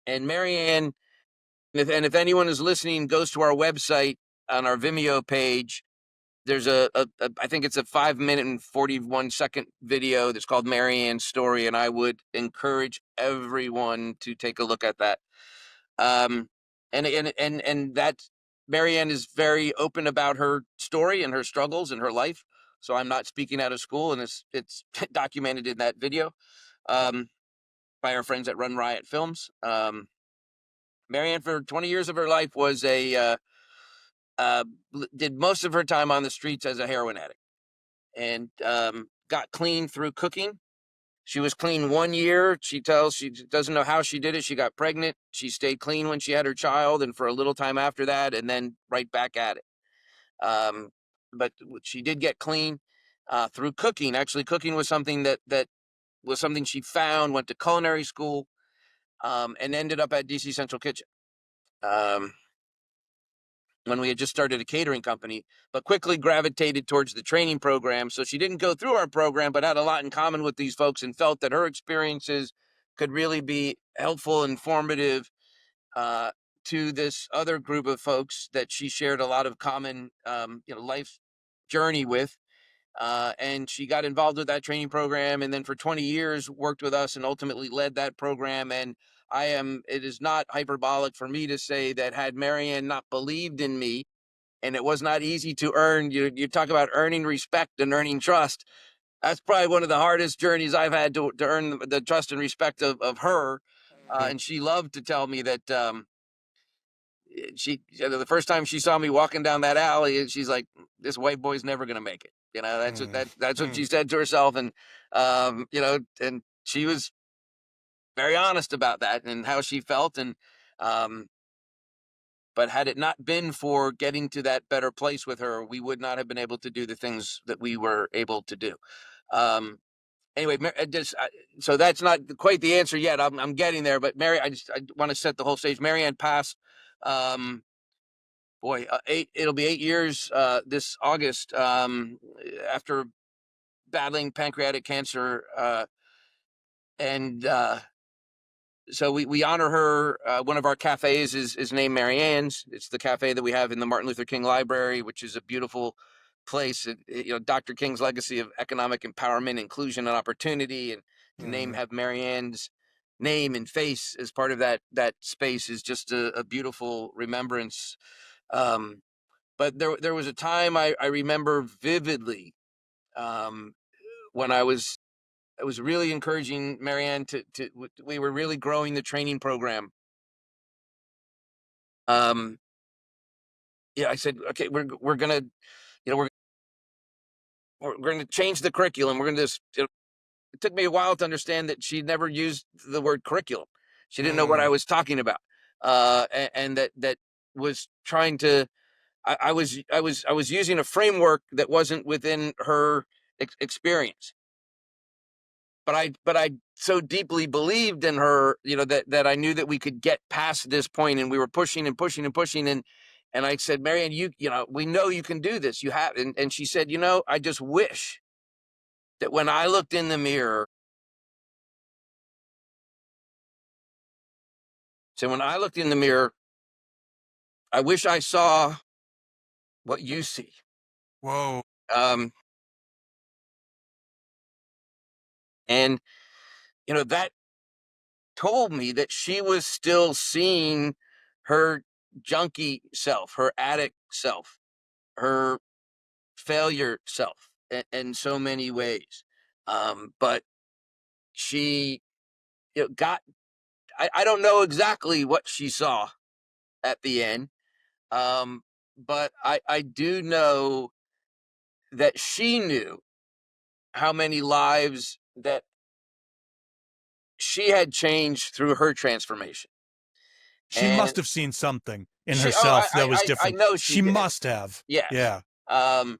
and Marianne. And if anyone is listening, goes to our website on our Vimeo page. There's I think it's a 5 minute and 41 second video that's called Marianne's Story, and I would encourage everyone to take a look at that. Um, and that Marianne is very open about her story and her struggles and her life. So I'm not speaking out of school, and it's documented in that video um, by our friends at Run Riot Films. Marianne, for 20 years of her life, was uh, did most of her time on the streets as a heroin addict, and got clean through cooking. She was clean 1 year. She tells she doesn't know how she did it. She got pregnant. She stayed clean when she had her child, and for a little time after that, and then right back at it. but she did get clean through cooking. Actually, cooking was something that was something she found. Went to culinary school, and ended up at DC Central Kitchen. Um, when we had just started a catering company, but quickly gravitated towards the training program. So she didn't go through our program, but had a lot in common with these folks and felt that her experiences could really be helpful, informative uh, to this other group of folks that she shared a lot of common, life journey with. And she got involved with that training program, and then for 20 years worked with us and ultimately led that program. And it is not hyperbolic for me to say that had Marianne not believed in me, and it was not easy to earn, you talk about earning respect and earning trust. That's probably one of the hardest journeys I've had to earn the trust and respect of her. And she loved to tell me that the first time she saw me walking down that alley, she's like, "This white boy's never gonna make it." That's what she said to herself, and and she was very honest about that and how she felt, and um, but had it not been for getting to that better place with her, we would not have been able to do the things that we were able to do. Um, anyway, so that's not quite the answer yet. I'm getting there, but I want to set the whole stage. Marianne passed. Um, it'll be 8 years this August, after battling pancreatic cancer, and so we honor her. One of our cafes is named Marianne's. It's the cafe that we have in the Martin Luther King Library, which is a beautiful place. Dr. King's legacy of economic empowerment, inclusion, and opportunity, and to have Marianne's name and face as part of that space is just a beautiful remembrance. Um, but there was a time I remember vividly, um, when I was really encouraging Marianne we were really growing the training program. Um, I said, okay, we're gonna, we're gonna change the curriculum. We're gonna just. It took me a while to understand that she never used the word curriculum. She didn't know what I was talking about, and that was trying to. I was using a framework that wasn't within her experience. But I so deeply believed in her, that I knew that we could get past this point, and we were pushing and pushing and pushing, and I said, Marianne, we know you can do this. You have, and she said, I just wish that when I looked in the mirror, I wish I saw what you see. Whoa. Um, and that told me that she was still seeing her junkie self, her addict self, her failure self in so many ways. But she got, I don't know exactly what she saw at the end. But I do know that she knew how many lives that she had changed through her transformation. She must And have seen something in she, oh, herself that was I different. know she She did. must have. Yes. Yeah. Um,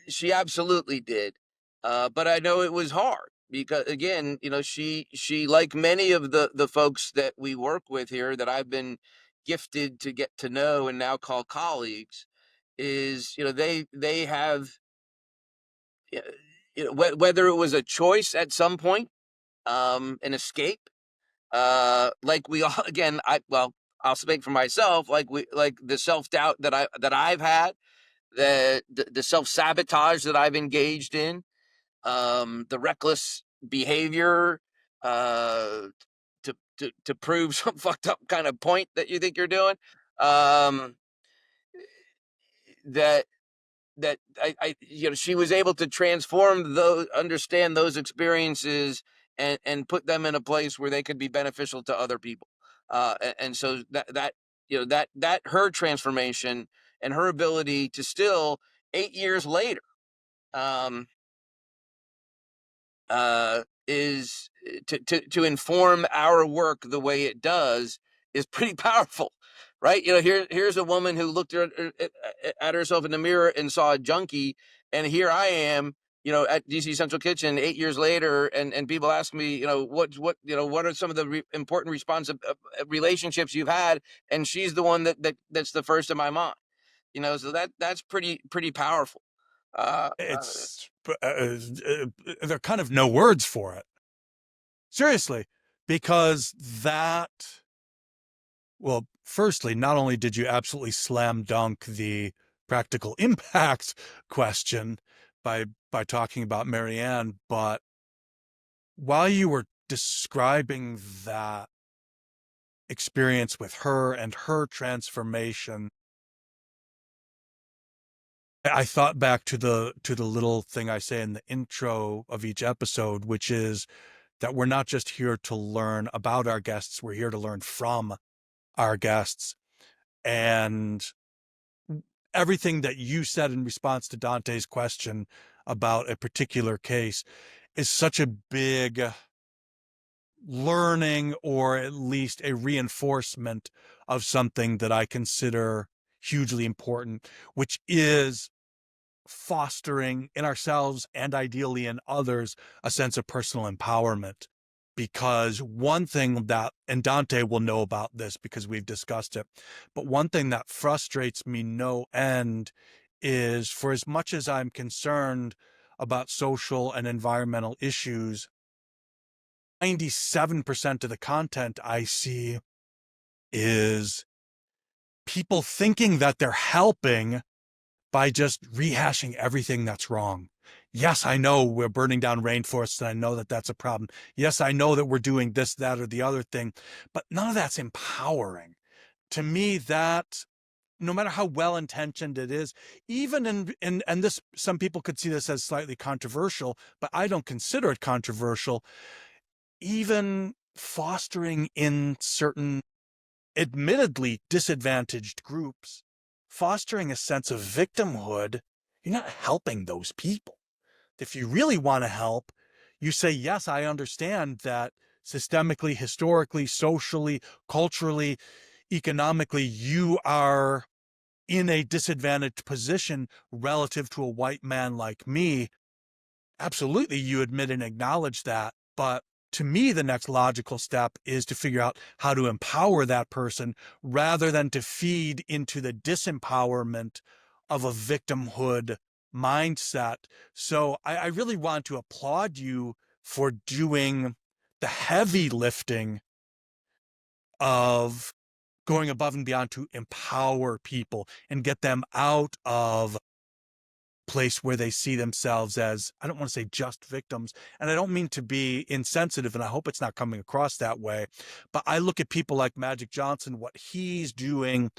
she absolutely did. But I know it was hard because, again, she like many of the folks that we work with here that I've been gifted to get to know and now call colleagues, is they have, uh, whether it was a choice at some point, an escape, like we all, again, I'll speak for myself, like the self-doubt that I've had, the self-sabotage that I've engaged in, the reckless behavior, uh, to prove some fucked up kind of point that you think you're doing, um, that she was able to transform those, understand those experiences, and put them in a place where they could be beneficial to other people. And so that her transformation and her ability to still 8 years later, um, is to inform our work the way it does is pretty powerful. right? Here's a woman who looked at herself in the mirror and saw a junkie, and here I am, at DC Central Kitchen 8 years later, and people ask me, what are some of the important responsive relationships you've had, and she's the one that's the first in my mind, so that's pretty powerful. Uh, uh, It's there are kind of no words for it. Seriously, because that, well, firstly, not only did you absolutely slam dunk the practical impact question by talking about Marianne, but while you were describing that experience with her and her transformation, I thought back to the little thing I say in the intro of each episode, which is that we're not just here to learn about our guests, we're here to learn from our guests. And everything that you said in response to Dante's question about a particular case is such a big learning, or at least a reinforcement of something that I consider hugely important, which is fostering in ourselves and ideally in others a sense of personal empowerment. Because one thing that, and Dante will know about this because we've discussed it, but one thing that frustrates me no end is, for as much as I'm concerned about social and environmental issues, 97% of the content I see is people thinking that they're helping by just rehashing everything that's wrong. Yes, I know we're burning down rainforests, and I know that that's a problem. Yes, I know that we're doing this, that, or the other thing, but none of that's empowering. To me, that, no matter how well intentioned it is, even and this, some people could see this as slightly controversial, but I don't consider it controversial. Even fostering in certain admittedly disadvantaged groups, fostering a sense of victimhood, you're not helping those people. If you really want to help, you say, yes, I understand that systemically, historically, socially, culturally, economically, you are in a disadvantaged position relative to a white man like me. Absolutely, you admit and acknowledge that. But to me, the next logical step is to figure out how to empower that person rather than to feed into the disempowerment of a victimhood mindset. So I really want to applaud you for doing the heavy lifting of going above and beyond to empower people and get them out of place where they see themselves as, I don't want to say just victims, and I don't mean to be insensitive, and I hope it's not coming across that way, but I look at people like Magic Johnson, what he's doing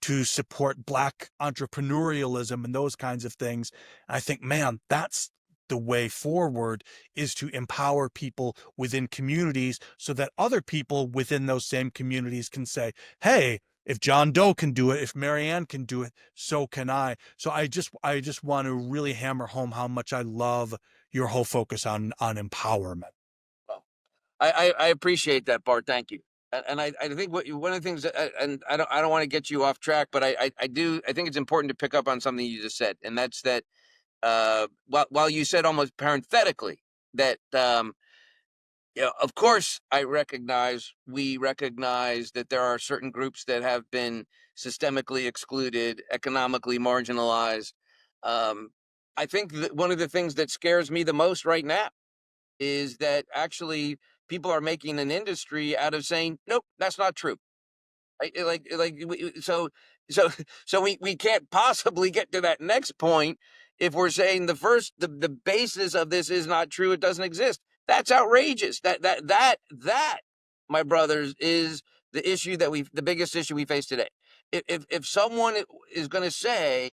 to support Black entrepreneurialism and those kinds of things. And I think, man, that's the way forward, is to empower people within communities so that other people within those same communities can say, hey, if John Doe can do it, if Marianne can do it, so can I. So I just want to really hammer home how much I love your whole focus on empowerment. well, I appreciate that, Bart. Thank you. And I think one of the things that, and I don't want to get you off track, but I think it's important to pick up on something you just said, and that's that, while you said almost parenthetically that, of course, we recognize that there are certain groups that have been systemically excluded, economically marginalized. Um, I think that one of the things that scares me the most right now is that actually people are making an industry out of saying, nope, that's not true. So we can't possibly get to that next point if we're saying the basis of this is not true. It doesn't exist. That's outrageous. That, my brothers, is the biggest issue we face today. If someone is going to say,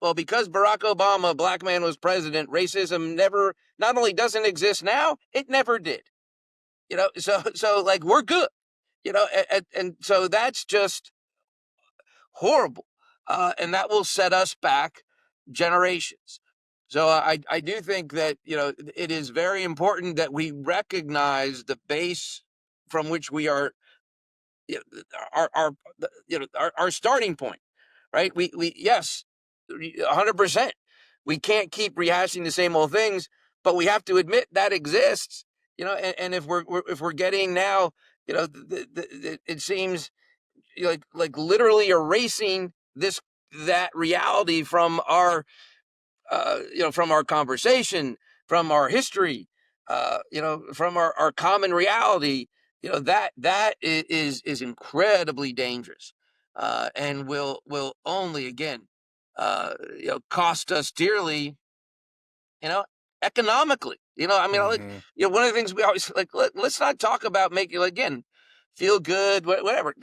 well, because Barack Obama, a black man, was president, racism never, not only doesn't exist now, it never did. So like we're good. And so that's just horrible, and that will set us back generations. So I do think that it is very important that we recognize the base from which we are you know, our starting point, right? We yes, 100%. We can't keep rehashing the same old things, but we have to admit that exists. And if we're getting now, it seems like literally erasing this that reality from our from our conversation, from our history, from our common reality. That is incredibly dangerous, and will only again cost us dearly, you know, economically. I mean, like, Mm-hmm. one of the things we always like, let's not talk about making, again, feel good, whatever.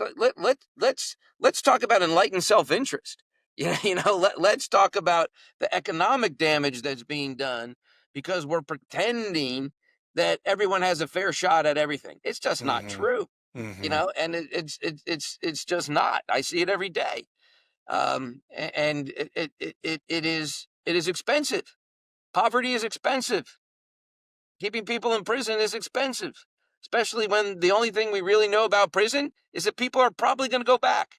Let's talk about enlightened self-interest. Let's talk about the economic damage that's being done because we're pretending that everyone has a fair shot at everything. It's just not Mm-hmm. true, Mm-hmm. and it's just not. I see it every day. And it is expensive. Poverty is expensive. Keeping people in prison is expensive, especially when the only thing we really know about prison is that people are probably going to go back.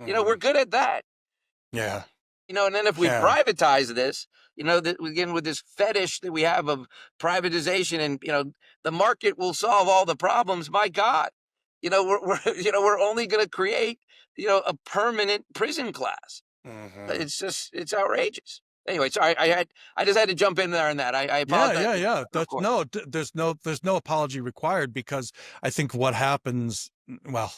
Mm-hmm. We're good at that. Yeah. And then if we Yeah. privatize this, that again with this fetish that we have of privatization, and the market will solve all the problems. My God, we're only going to create a permanent prison class. Mm-hmm. It's outrageous. Anyway, sorry, I just had to jump in there on that. I Yeah, apologize, yeah, yeah. of That's course. no, there's no apology required because I think what happens, well,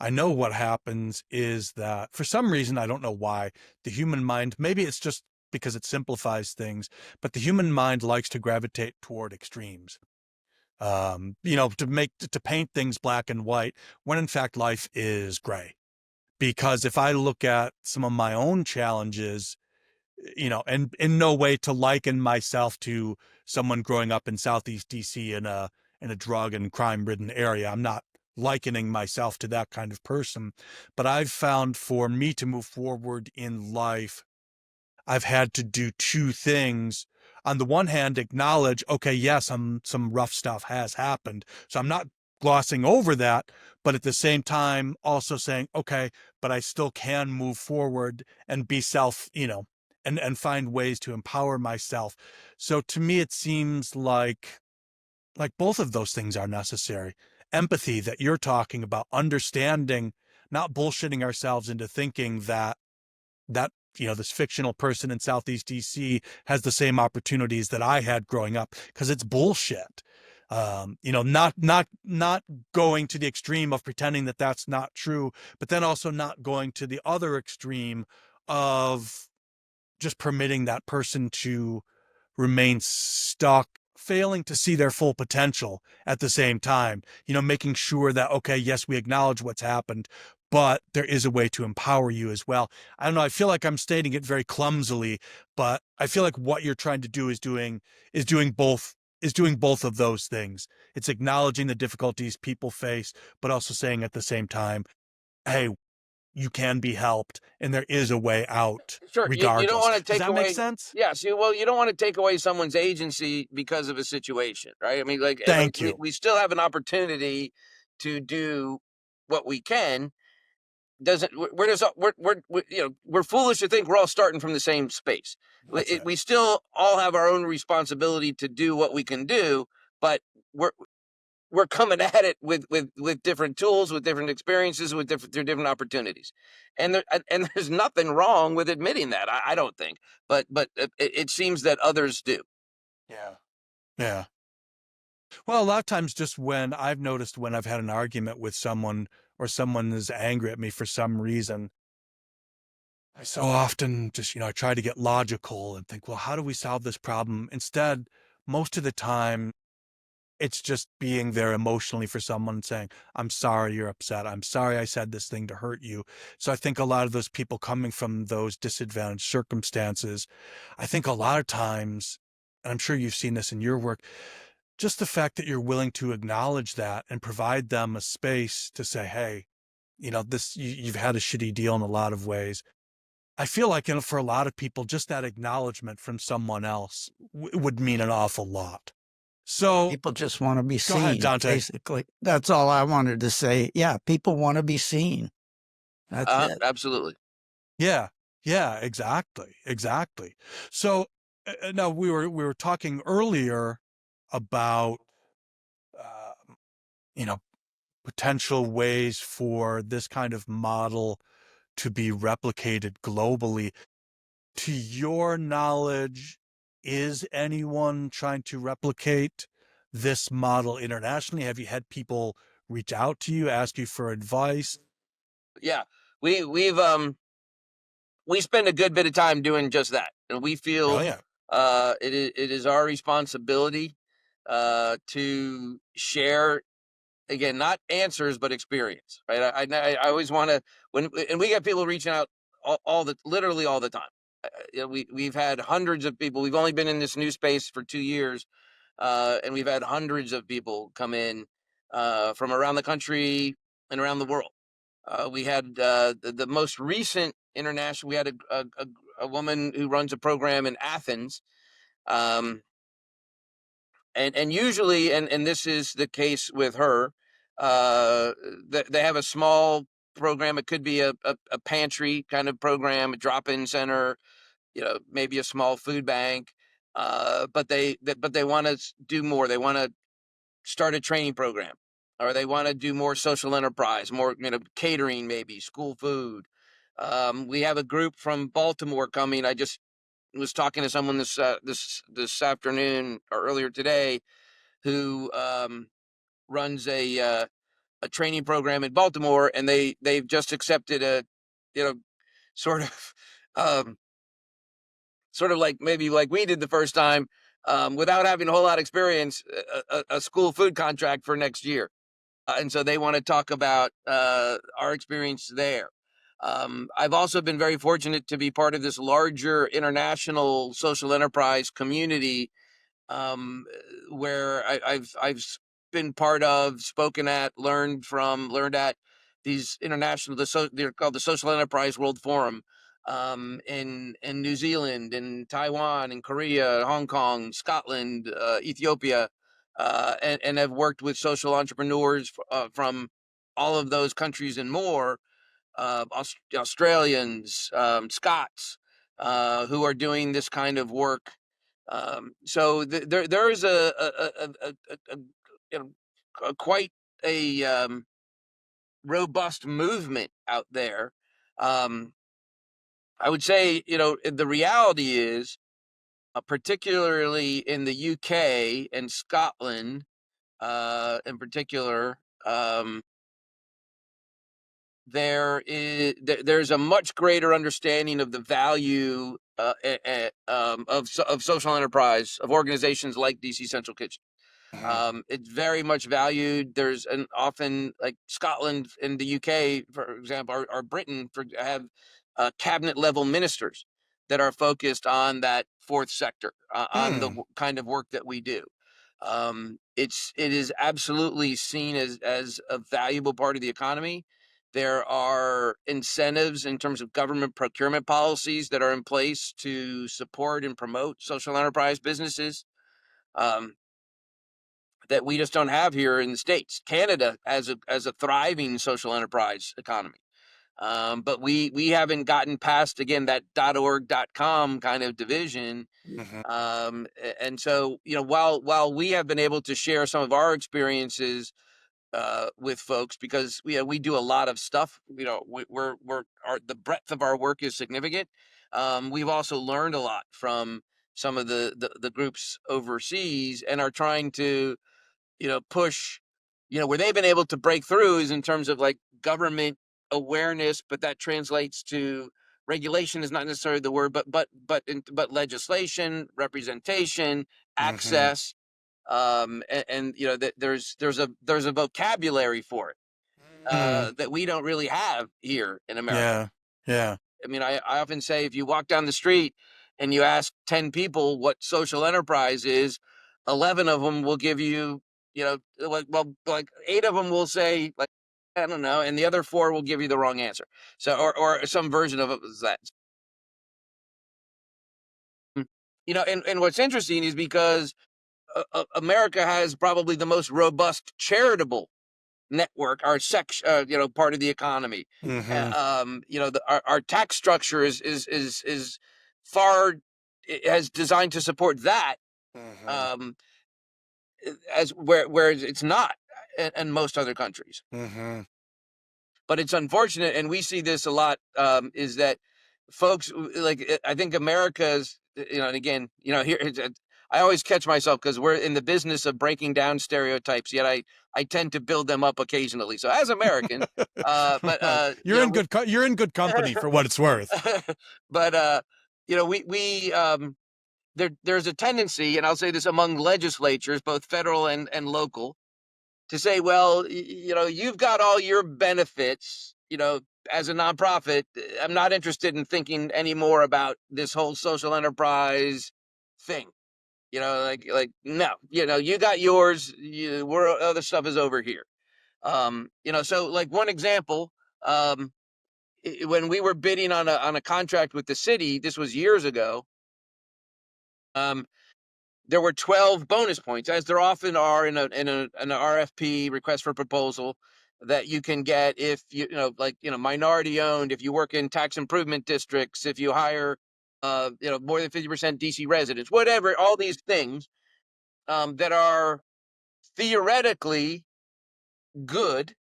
I know what happens is that for some reason, I don't know why, the human mind, maybe it's just because it simplifies things, but the human mind likes to gravitate toward extremes. To paint things black and white when in fact life is gray. Because if I look at some of my own challenges, and in no way to liken myself to someone growing up in Southeast DC in a drug and crime ridden area. I'm not likening myself to that kind of person, but I've found for me to move forward in life, I've had to do two things. On the one hand, acknowledge, okay, yes, some rough stuff has happened. So I'm not glossing over that, but at the same time, also saying, okay, but I still can move forward and be self, and find ways to empower myself. So to me, it seems like both of those things are necessary. Empathy that you're talking about, understanding, not bullshitting ourselves into thinking that this fictional person in Southeast DC has the same opportunities that I had growing up because it's bullshit. Not going to the extreme of pretending that that's not true, but then also not going to the other extreme of just permitting that person to remain stuck, failing to see their full potential at the same time, making sure that, okay, yes, we acknowledge what's happened, but there is a way to empower you as well. I don't know. I feel like I'm stating it very clumsily, but I feel like what you're trying to do is doing both of those things. It's acknowledging the difficulties people face, but also saying at the same time, hey, you can be helped and there is a way out Sure, you don't regardless. want to Does take that make away. sense? Yes, you don't want to take away someone's agency because of a situation, right? I mean, like Thank we, you. we still have an opportunity to do what we can. Doesn't we're just we're foolish to think we're all starting from the same space. That's it. We still all have our own responsibility to do what we can do, but we're we're coming at it with different tools, with different experiences, with different opportunities, and there's nothing wrong with admitting that. I don't think, but it seems that others do. Yeah. Yeah. Well, a lot of times just when I've noticed when I've had an argument with someone or someone is angry at me for some reason, I so often just, I try to get logical and think, well, how do we solve this problem? Instead, most of the time, it's just being there emotionally for someone saying, I'm sorry you're upset. I'm sorry I said this thing to hurt you. So I think a lot of those people coming from those disadvantaged circumstances, I think a lot of times, and I'm sure you've seen this in your work, just the fact that you're willing to acknowledge that and provide them a space to say, hey, you've had a shitty deal in a lot of ways. I feel like, for a lot of people, just that acknowledgement from someone else would mean an awful lot. So People just want to be go ahead, seen, Dante. basically. That's all I wanted to say. Yeah, people want to be seen. That's it. Absolutely. Yeah, yeah, exactly, exactly. So now we were talking earlier about you know potential ways for this kind of model to be replicated globally. To your knowledge, is anyone trying to replicate this model internationally? Have you had people reach out to you, ask you for advice? Yeah, we spend a good bit of time doing just that, and we Oh feel yeah. it is our responsibility to share, again, not answers but experience, right? I always want to, when and we get people reaching out all the literally all the time. We've had hundreds of people. We've only been in this new space for 2 years, and we've had hundreds of people come in from around the country and around the world. We had the most recent international. We had a woman who runs a program in Athens, um, and usually, and this is the case with her. They have a small program. It could be a pantry kind of program, a drop-in center, maybe a small food bank. But they want to do more. They want to start a training program, or they want to do more social enterprise, more catering, maybe school food. We have a group from Baltimore coming. I just was talking to someone this afternoon or earlier today who runs a training program in Baltimore, and they've just accepted a you know sort of um, sort of like maybe like we did the first time, without having a whole lot of experience, a school food contract for next year. And so they want to talk about our experience there. I've also been very fortunate to be part of this larger international social enterprise community, um, where I've been part of, spoken at, learned at these international. They're called the Social Enterprise World Forum, in New Zealand, in Taiwan, in Korea, Hong Kong, Scotland, Ethiopia, and have worked with social entrepreneurs from all of those countries and more. Australians, Scots, who are doing this kind of work. So there is you know, quite a robust movement out there. Um, I would say, the reality is, particularly in the UK and Scotland, in particular, there's a much greater understanding of the value of social enterprise, of organizations like DC Central Kitchen. Mhm. It's very much valued. There's an often, like Scotland and the UK, for example, or Britain, have cabinet level ministers that are focused on that fourth sector, on the Hmm. kind of work that we do. It is absolutely seen as a valuable part of the economy. There are incentives in terms of government procurement policies that are in place to support and promote social enterprise businesses. Um, that we just don't have here in the States. Canada as a thriving social enterprise economy. But we haven't gotten past, again, that .org.com kind of division. Mhm. And so, while we have been able to share some of our experiences with folks, because we do a lot of stuff, the breadth of our work is significant. We've also learned a lot from some of the groups overseas, and are trying to push, where they've been able to break through is in terms of like government awareness, but that translates to regulation is not necessarily the word, but legislation, representation, Mhm. access, and that there's a vocabulary for it Mm. that we don't really have here in America. Yeah. Yeah. I mean, I often say, if you walk down the street and you ask 10 people what social enterprise is, 11 of them will give you, like 8 of them will say, like, I don't know, and the other 4 will give you the wrong answer. So, or some version of it was that. And what's interesting is because America has probably the most robust charitable network, our section, part of the economy. Mm-hmm. Our tax structure is far has designed to support that, Mm-hmm. um, as whereas it's not in most other countries. Mm-hmm. But it's unfortunate, and we see this a lot. Is that folks like I think America's, and again, here I always catch myself because we're in the business of breaking down stereotypes. Yet I tend to build them up occasionally. So as American, but Well, you're in good company for what it's worth. but we there's a tendency, and I'll say this among legislatures, both federal and local, to say, well, you've got all your benefits, as a nonprofit. I'm not interested in thinking anymore about this whole social enterprise thing. No, you got yours. Where other stuff is over here. So like one example, when we were bidding on a contract with the city, this was years ago. Um, there were 12 bonus points, as there often are in an RFP, request for proposal, that you can get if minority owned, if you work in tax improvement districts, if you hire more than 50% DC residents, whatever, all these things that are theoretically good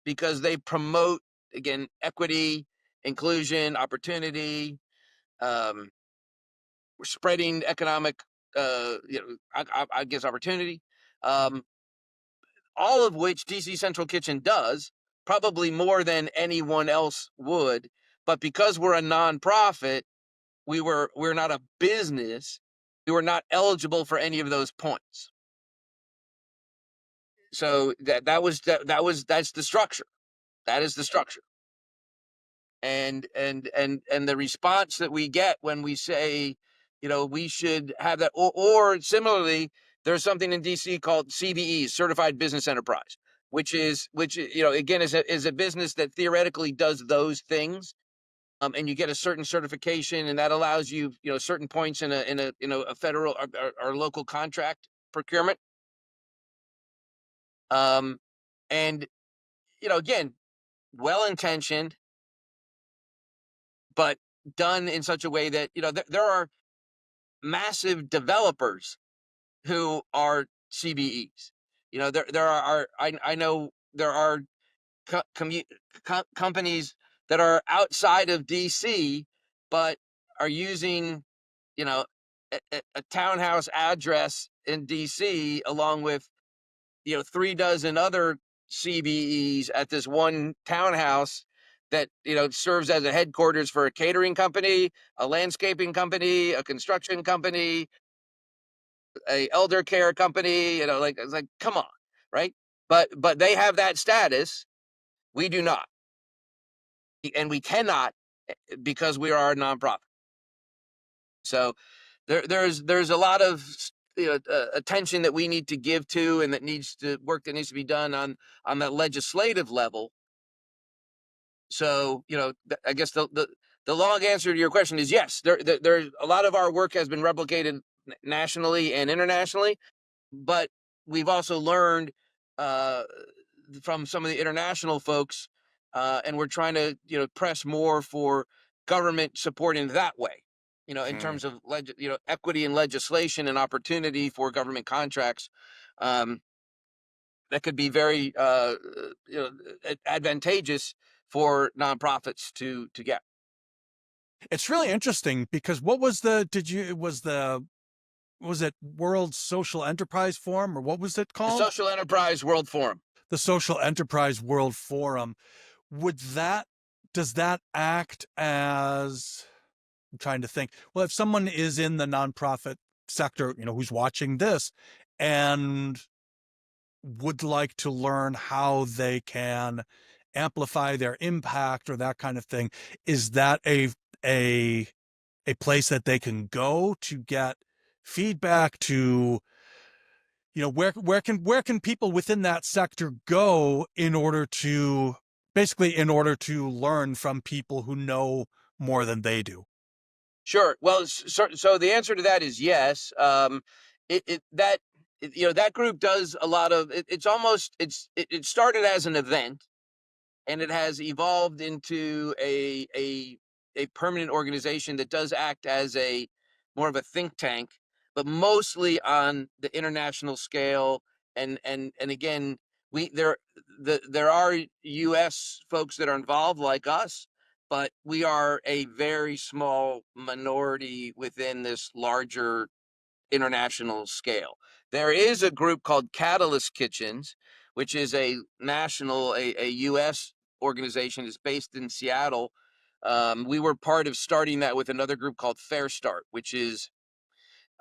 because they promote, again, equity, inclusion, opportunity, um, spreading economic I guess opportunity, um, all of which DC Central Kitchen does, probably more than anyone else would. But because we're a nonprofit, we're not a business. We were not eligible for any of those points. So that's the structure. That is the structure. And the response that we get when we say, we should have that, or similarly, there's something in DC called CBE, Certified Business Enterprise, which again is a business that theoretically does those things, and you get a certain certification, and that allows you, certain points in a federal or local contract procurement. Um, and again, well intentioned, but done in such a way that there are massive developers who are CBEs. There are I know there are companies that are outside of DC, but are using a townhouse address in DC along with 3 dozen other CBEs at this one townhouse that serves as a headquarters for a catering company, a landscaping company, a construction company, a elder care company. Like it's like, come on, right? But they have that status. We do not, and we cannot, because we are a nonprofit. So there's a lot of attention that we need to give to, and that needs to be done on the legislative level. So I guess the long answer to your question is yes. There's a lot of our work has been replicated nationally and internationally, but we've also learned uh, from some of the international folks, and we're trying to press more for government support in that way. In Hmm. terms of equity and legislation and opportunity for government contracts, um, that could be very advantageous for nonprofits to get. It's really interesting because what was the did you was it World Social Enterprise Forum or what was it The called? Social Enterprise World Forum. The Social Enterprise World Forum. Would that does that act as I'm trying to think. Well, if someone is in the nonprofit sector, who's watching this and would like to learn how they can amplify their impact or that kind of thing, is that a a place that they can go to get feedback to where can people within that sector go in order to basically in order to learn from people who know more than they do? Sure. Well, so the answer to that is yes. That that group does a lot of it's almost it started as an event, and it has evolved into a permanent organization that does act as a more of a think tank, but mostly on the international scale. And again, there are U.S. folks that are involved like us, but we are a very small minority within this larger international scale. There is a group called Catalyst Kitchens, which is a U.S. organization. It's based in Seattle. We were part of starting that with another group called Fair Start, which is,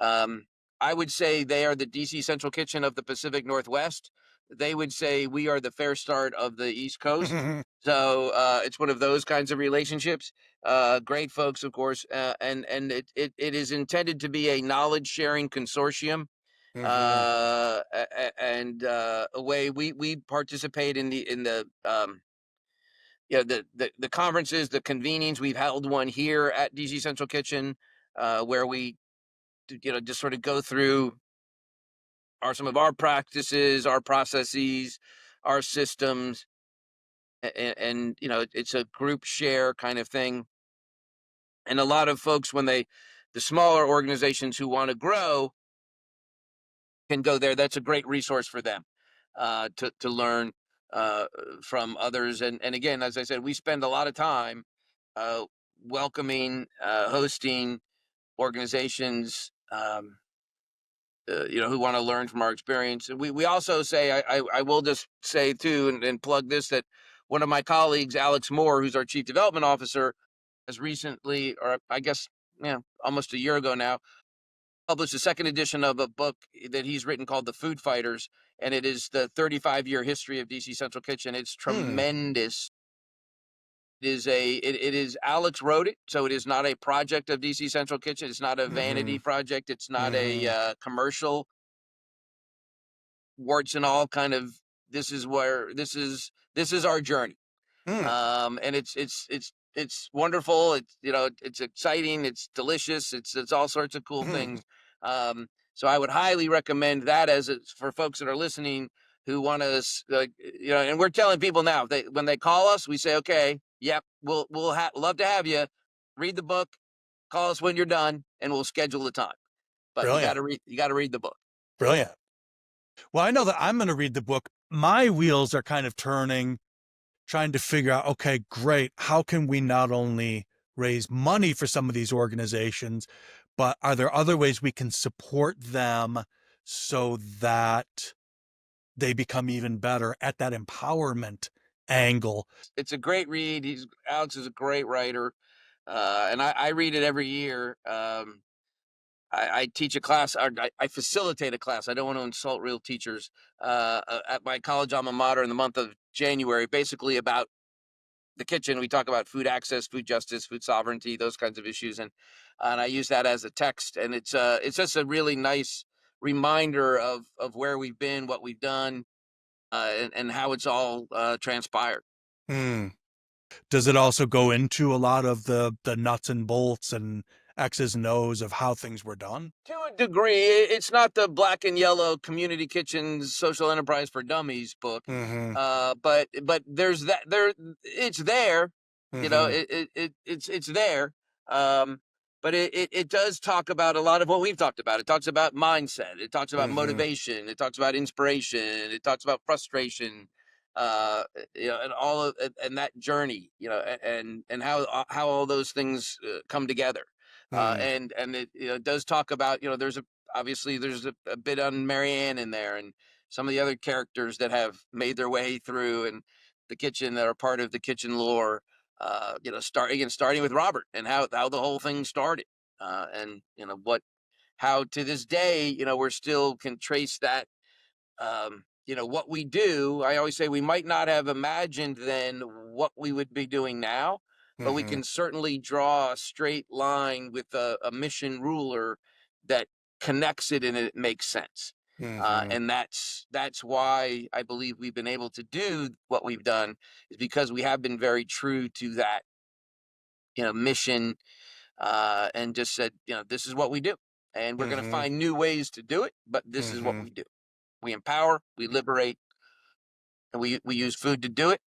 um, I would say they are the DC Central Kitchen of the Pacific Northwest. They would say we are the Fair Start of the East Coast. So it's one of those kinds of relationships. Great folks, of course, and it is intended to be a knowledge sharing consortium, and a way we participate in the the conferences, the convenings. We've held one here at DC Central Kitchen, where we just sort of go through some of our practices, our processes, our systems, and it's a group share kind of thing. And a lot of folks, the smaller organizations who want to grow, can go there. That's a great resource for them, to learn uh, from others. And again, as I said, we spend a lot of time uh, welcoming, hosting organizations, who want to learn from our experience. And we also say, I will just say too, and plug this, that one of my colleagues, Alex Moore, who's our chief development officer, has recently, or I guess, almost a year ago now, published a second edition of a book that he's written called The Food Fighters, and it is the 35-year history of DC Central Kitchen. It's Hmm. tremendous. It is Alex wrote it, so it is not a project of DC Central Kitchen. It's not a Mm-hmm. vanity project. It's not a Mm-hmm. commercial, warts and all kind of. This is our journey. Mm. And it's wonderful. It's it's exciting. It's delicious. It's all sorts of cool Mm. things. So I would highly recommend that for folks that are listening who want to, like, and we're telling people now, when they call us, we say, okay, yep, we'll love to have you read the book. Call us when you're done, and we'll schedule the time. But Brilliant. you got to read the book. Brilliant. Well, I know that I'm going to read the book. My wheels are kind of turning, trying to figure out, okay, great. How can we not only raise money for some of these organizations, but are there other ways we can support them so that they become even better at that empowerment angle? It's a great read. Alex is a great writer, and I read it every year. I teach a class, or I facilitate a class. I don't want to insult real teachers, at my college alma mater in the month of January, basically about the kitchen. We talk about food access, food justice, food sovereignty, those kinds of issues, and I use that as a text. And it's just a really nice reminder of where we've been, what we've done, and how it's all transpired. Hmm. Does it also go into a lot of the nuts and bolts and X's and O's of how things were done? To a degree, it's not the black and yellow community kitchens social enterprise for dummies book, Mm-hmm. but there's it's there, Mm-hmm. it's there, um, but it does talk about a lot of what we've talked about. It talks about mindset, it talks about Mm-hmm. motivation, it talks about inspiration, it talks about frustration, uh, and all of and that journey, and how all those things come together. Mm. And it does talk about, obviously there's a bit on Marianne in there, and some of the other characters that have made their way through and the kitchen, that are part of the kitchen lore. Starting with Robert, and how the whole thing started, and how to this day, we're still can trace that. What we do, I always say we might not have imagined then what we would be doing now, but we Mm-hmm. can certainly draw a straight line with a mission ruler that connects it and it makes sense. Mm-hmm. And that's why I believe we've been able to do what we've done, is because we have been very true to that, mission, and just said, this is what we do, and we're going to Mm-hmm. find new ways to do it, but this is what Mm-hmm. we do. We empower, we liberate, and we use food to do it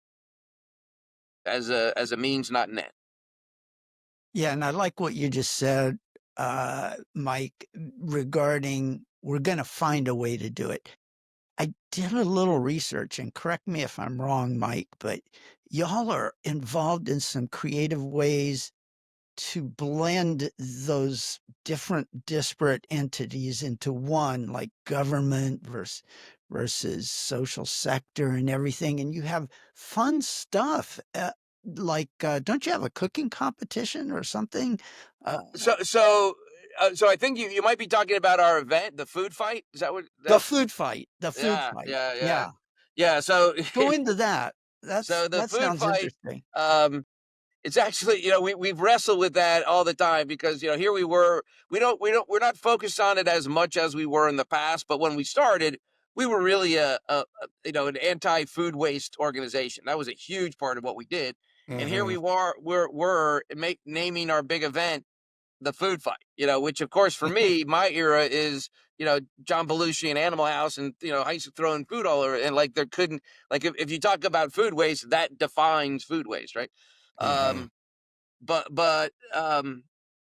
as a means, not an end. Yeah, and I like what you just said, Mike, regarding we're gonna find a way to do it. I did a little research, and correct me if I'm wrong, Mike, but y'all are involved in some creative ways to blend those different disparate entities into one, like government versus social sector and everything. And you have fun stuff. Don't you have a cooking competition or something? Uh, So I think you might be talking about our event, the food fight. Is that what the that? food fight, the food Yeah, fight. yeah, yeah, Yeah. yeah. So Go into that. so the That food sounds fight. interesting. It's actually, we've wrestled with that all the time because, here we were, we're not focused on it as much as we were in the past. But when we started, we were really an anti-food waste organization. That was a huge part of what we did. And here Mm-hmm. we we're naming our big event the food fight, which of course for me, my era is, John Belushi and Animal House and, ice throwing food all over. And like there couldn't, like if you talk about food waste, that defines food waste, right? Mm-hmm. Um, but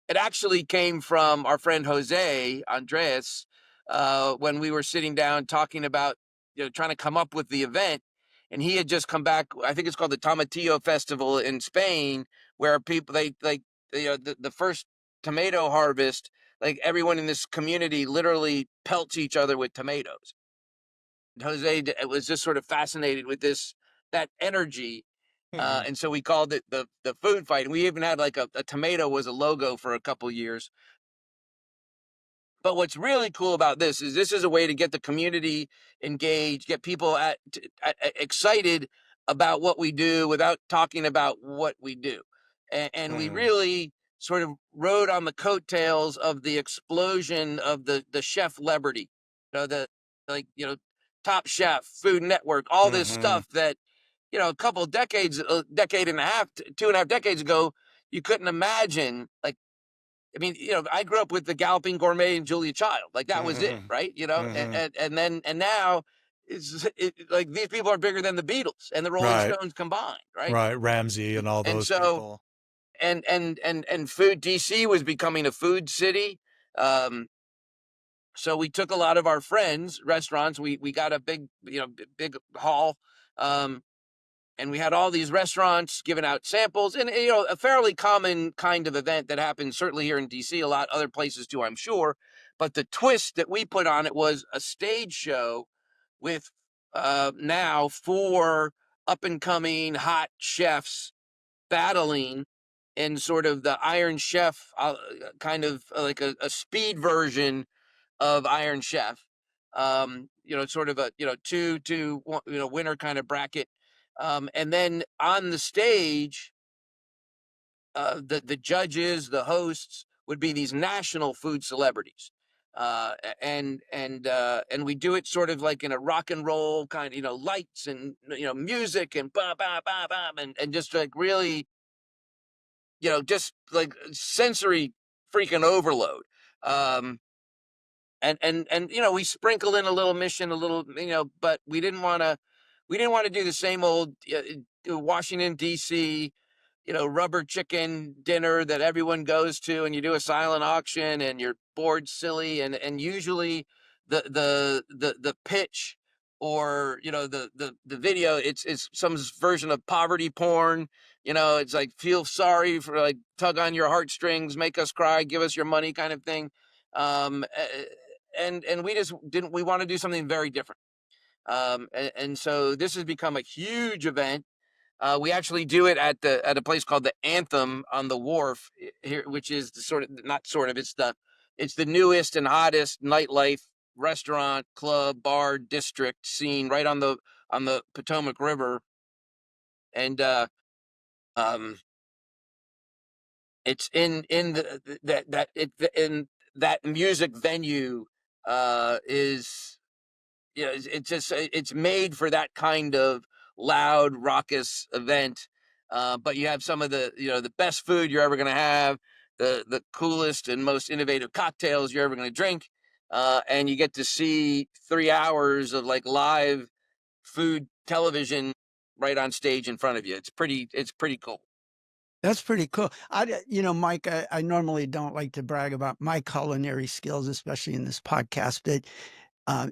it actually came from our friend Jose Andres when we were sitting down talking about, trying to come up with the event. And he had just come back. I think it's called the Tomatillo Festival in Spain, where people they like, the first tomato harvest. Like everyone in this community literally pelts each other with tomatoes. Jose was just sort of fascinated with that energy, Mm-hmm. and so we called it the food fight. And we even had like a tomato was a logo for a couple years. But what's really cool about this is a way to get the community engaged, get people excited about what we do without talking about what we do. And we Mm-hmm. really sort of rode on the coattails of the explosion of the chef celebrity, the like, Top Chef, Food Network, all this Mm-hmm. stuff that, a couple of decades, a decade and a half, 2.5 decades ago, you couldn't imagine. Like, I mean, I grew up with the Galloping Gourmet and Julia Child. Like that was it, Mm-hmm. right? Mm-hmm. And now like these people are bigger than the Beatles and the Rolling Right. Stones combined, right? Right. Ramsey and all And those so people. and food DC was becoming a food city. Um, so we took a lot of our friends, restaurants. We got a big, big hall. Um, and we had all these restaurants giving out samples, and a fairly common kind of event that happens certainly here in DC, a lot other places too, I'm sure. But the twist that we put on it was a stage show with now 4 up and coming hot chefs battling in sort of the Iron Chef, kind of like a speed version of Iron Chef. Sort of a, two winner kind of bracket. And then on the stage, the judges, the hosts would be these national food celebrities. And we do it sort of like in a rock and roll kind of, lights and, music and ba ba ba ba and just like really, just like sensory freaking overload. Um, and we sprinkle in a little mission, a little, but we didn't want to do the same old Washington D.C. Rubber chicken dinner that everyone goes to, and you do a silent auction and you're bored silly, and usually the pitch, or the video, it's some version of poverty porn. It's like, feel sorry for, like, tug on your heartstrings, make us cry, give us your money kind of thing. Um, and we just didn't we want to do something very different. And so this has become a huge event. We actually do it at a place called the Anthem on the Wharf here, which is the sort of, not sort of, it's the newest and hottest nightlife restaurant, club, bar district scene right on the Potomac River. And um, it's in the that it in that music venue is, it's just, it's made for that kind of loud, raucous event. But you have some of the best food you're ever going to have, the coolest and most innovative cocktails you're ever going to drink. and you get to see 3 hours of like live food television right on stage in front of you. It's pretty cool. That's pretty cool. Mike, I normally don't like to brag about my culinary skills, especially in this podcast, but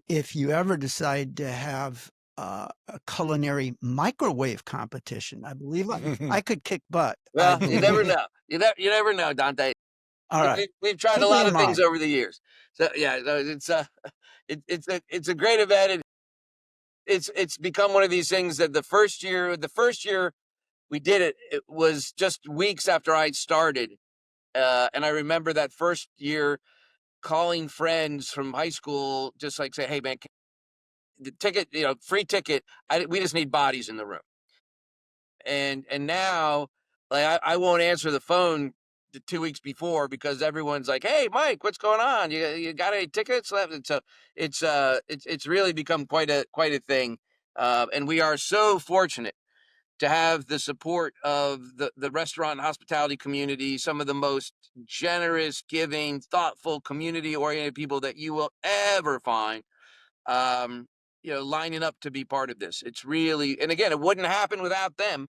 if you ever decide to have a culinary microwave competition, I believe I could kick butt. I Well, you never believe. know. You never know, Dante. All right. We've tried a Keep me lot in of things mind. over the years. So yeah, no, it's a great event. It's become one of these things that the first year we did it, it was just weeks after I started. And I remember that first year calling friends from high school, just like say, "Hey man, the ticket, free ticket. We just need bodies in the room." And now, like I won't answer the phone the 2 weeks before because everyone's like, "Hey Mike, what's going on? You got any tickets left?" And so it's really become quite a thing. And we are so fortunate to have the support of the restaurant and hospitality community, some of the most generous, giving, thoughtful, community oriented people that you will ever find. Um, lining up to be part of this. It's really, and again, it wouldn't happen without them.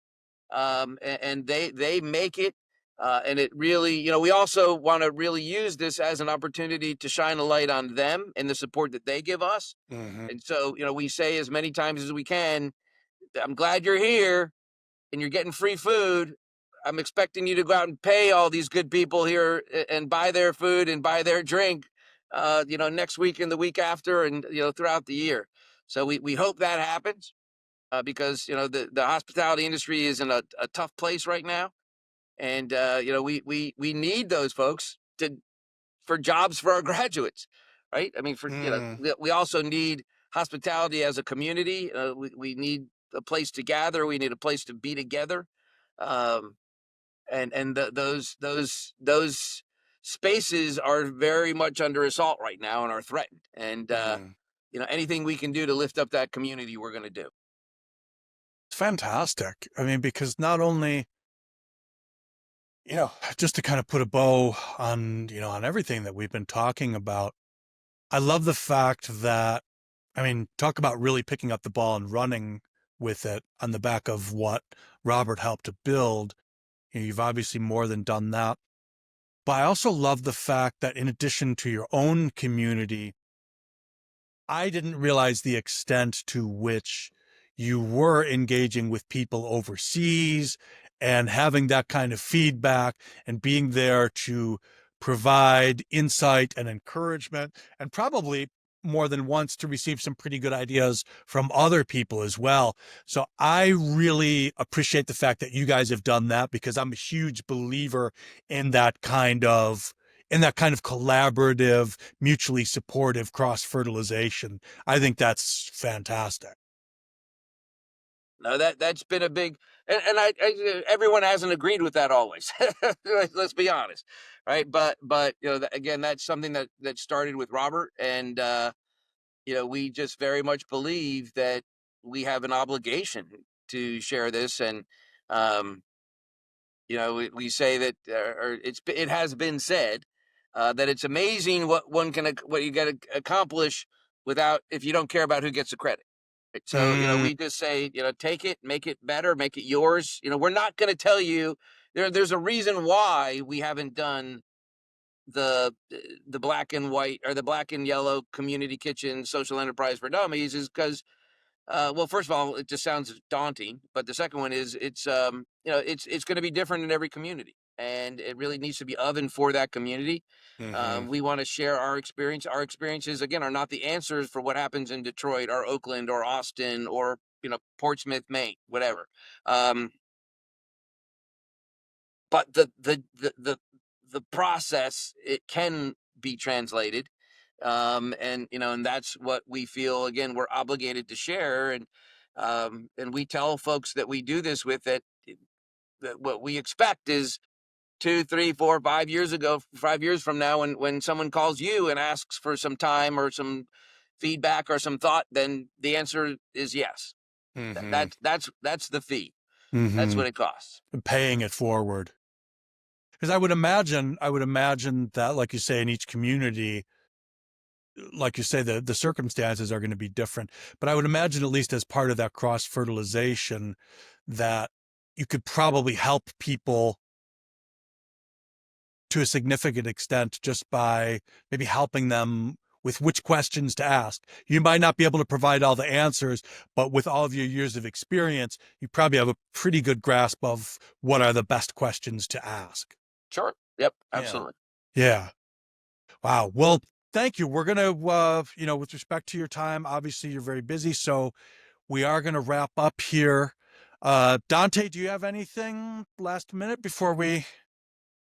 And they make it. And it really, we also want to really use this as an opportunity to shine a light on them and the support that they give us. Mhm. And so, we say as many times as we can, I'm glad you're here and you're getting free food. I'm expecting you to go out and pay all these good people here and buy their food and buy their drink, next week and the week after and, throughout the year. So we hope that happens because, the hospitality industry is in a tough place right now. And, we need those folks for jobs for our graduates, right? I mean, Mm. we also need hospitality as a community. We need a place to gather. We need a place to be together. Um, those spaces are very much under assault right now and are threatened. And, Mm. anything we can do to lift up that community, we're going to do. It's fantastic. I mean, because not only, just to kind of put a bow on, on everything that we've been talking about, I love the fact that, I mean, talk about really picking up the ball and running with it on the back of what Robert helped to build. You've obviously more than done that. But I also love the fact that in addition to your own community, I didn't realize the extent to which you were engaging with people overseas and having that kind of feedback and being there to provide insight and encouragement, and probably more than once to receive some pretty good ideas from other people as well. So I really appreciate the fact that you guys have done that, because I'm a huge believer in that kind of collaborative, mutually supportive cross fertilization. I think that's fantastic. No, that's been a big, and everyone hasn't agreed with that always. Let's be honest, right? But again, that's something that started with Robert, and we just very much believe that we have an obligation to share this, and um, we say that, or it has been said that it's amazing what you get to accomplish without if you don't care about who gets the credit. Right? So Mm, we just say take it, make it better, make it yours. We're not going to tell you there's a reason why we haven't done the the black and white or the black and yellow community kitchen social enterprise for dummies is because well, first of all, it just sounds daunting, but the second one is it's going to be different in every community, and it really needs to be of and for that community. mm-hmm, We want to share our experience. Our experiences, again, are not the answers for what happens in Detroit or Oakland or Austin or Portsmouth, Maine, whatever. Um, but the process, it can be translated, and that's what we feel, again, we're obligated to share. And we tell folks that we do this with that what we expect is 5 years from now, when someone calls you and asks for some time or some feedback or some thought, then the answer is yes. mm-hmm, That's the fee. That's mm-hmm. what it costs. Paying it forward. Because I would imagine that, like you say, in each community, like you say, the circumstances are going to be different. But I would imagine, at least as part of that cross fertilization, that you could probably help people to a significant extent just by maybe helping them with which questions to ask. You might not be able to provide all the answers, but with all of your years of experience, you probably have a pretty good grasp of what are the best questions to ask. Sure. Yep. Yeah. Absolutely. Yeah. Wow. Well, thank you. We're going to, with respect to your time, obviously you're very busy, so we are going to wrap up here. Dante, do you have anything last minute before we?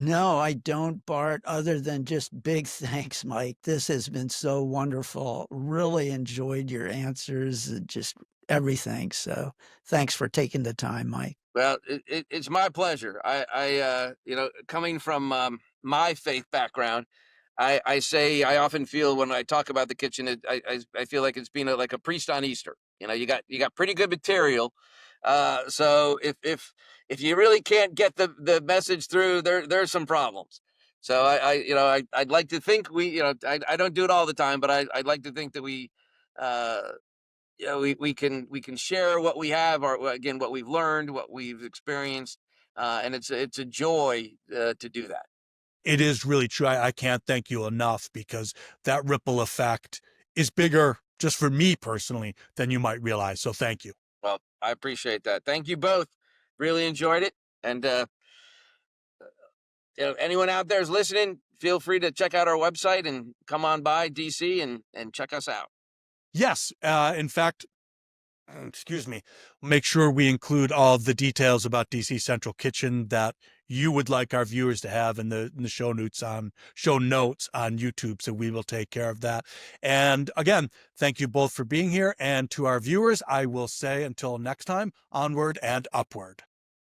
No, I don't, Bart, other than just big thanks, Mike. This has been so wonderful. Really enjoyed your answers, just everything. So thanks for taking the time, Mike. Well, it's my pleasure. Coming from my faith background, I say I often feel when I talk about the kitchen, I feel like it's being like a priest on Easter. You got pretty good material. So if you really can't get the message through, there's some problems. So I'd like to think I don't do it all the time, but I'd like to think that uh, we can share what we have, or again what we've learned, what we've experienced, and it's a joy to do that. It is really true. I can't thank you enough, because that ripple effect is bigger just for me personally than you might realize. So thank you. Well, I appreciate that. Thank you both. Really enjoyed it, and anyone out there is listening, feel free to check out our website and come on by DC and check us out. Yes. In fact, excuse me, make sure we include all the details about DC Central Kitchen that you would like our viewers to have in the show notes on YouTube. So we will take care of that. And again, thank you both for being here. And to our viewers, I will say until next time, onward and upward.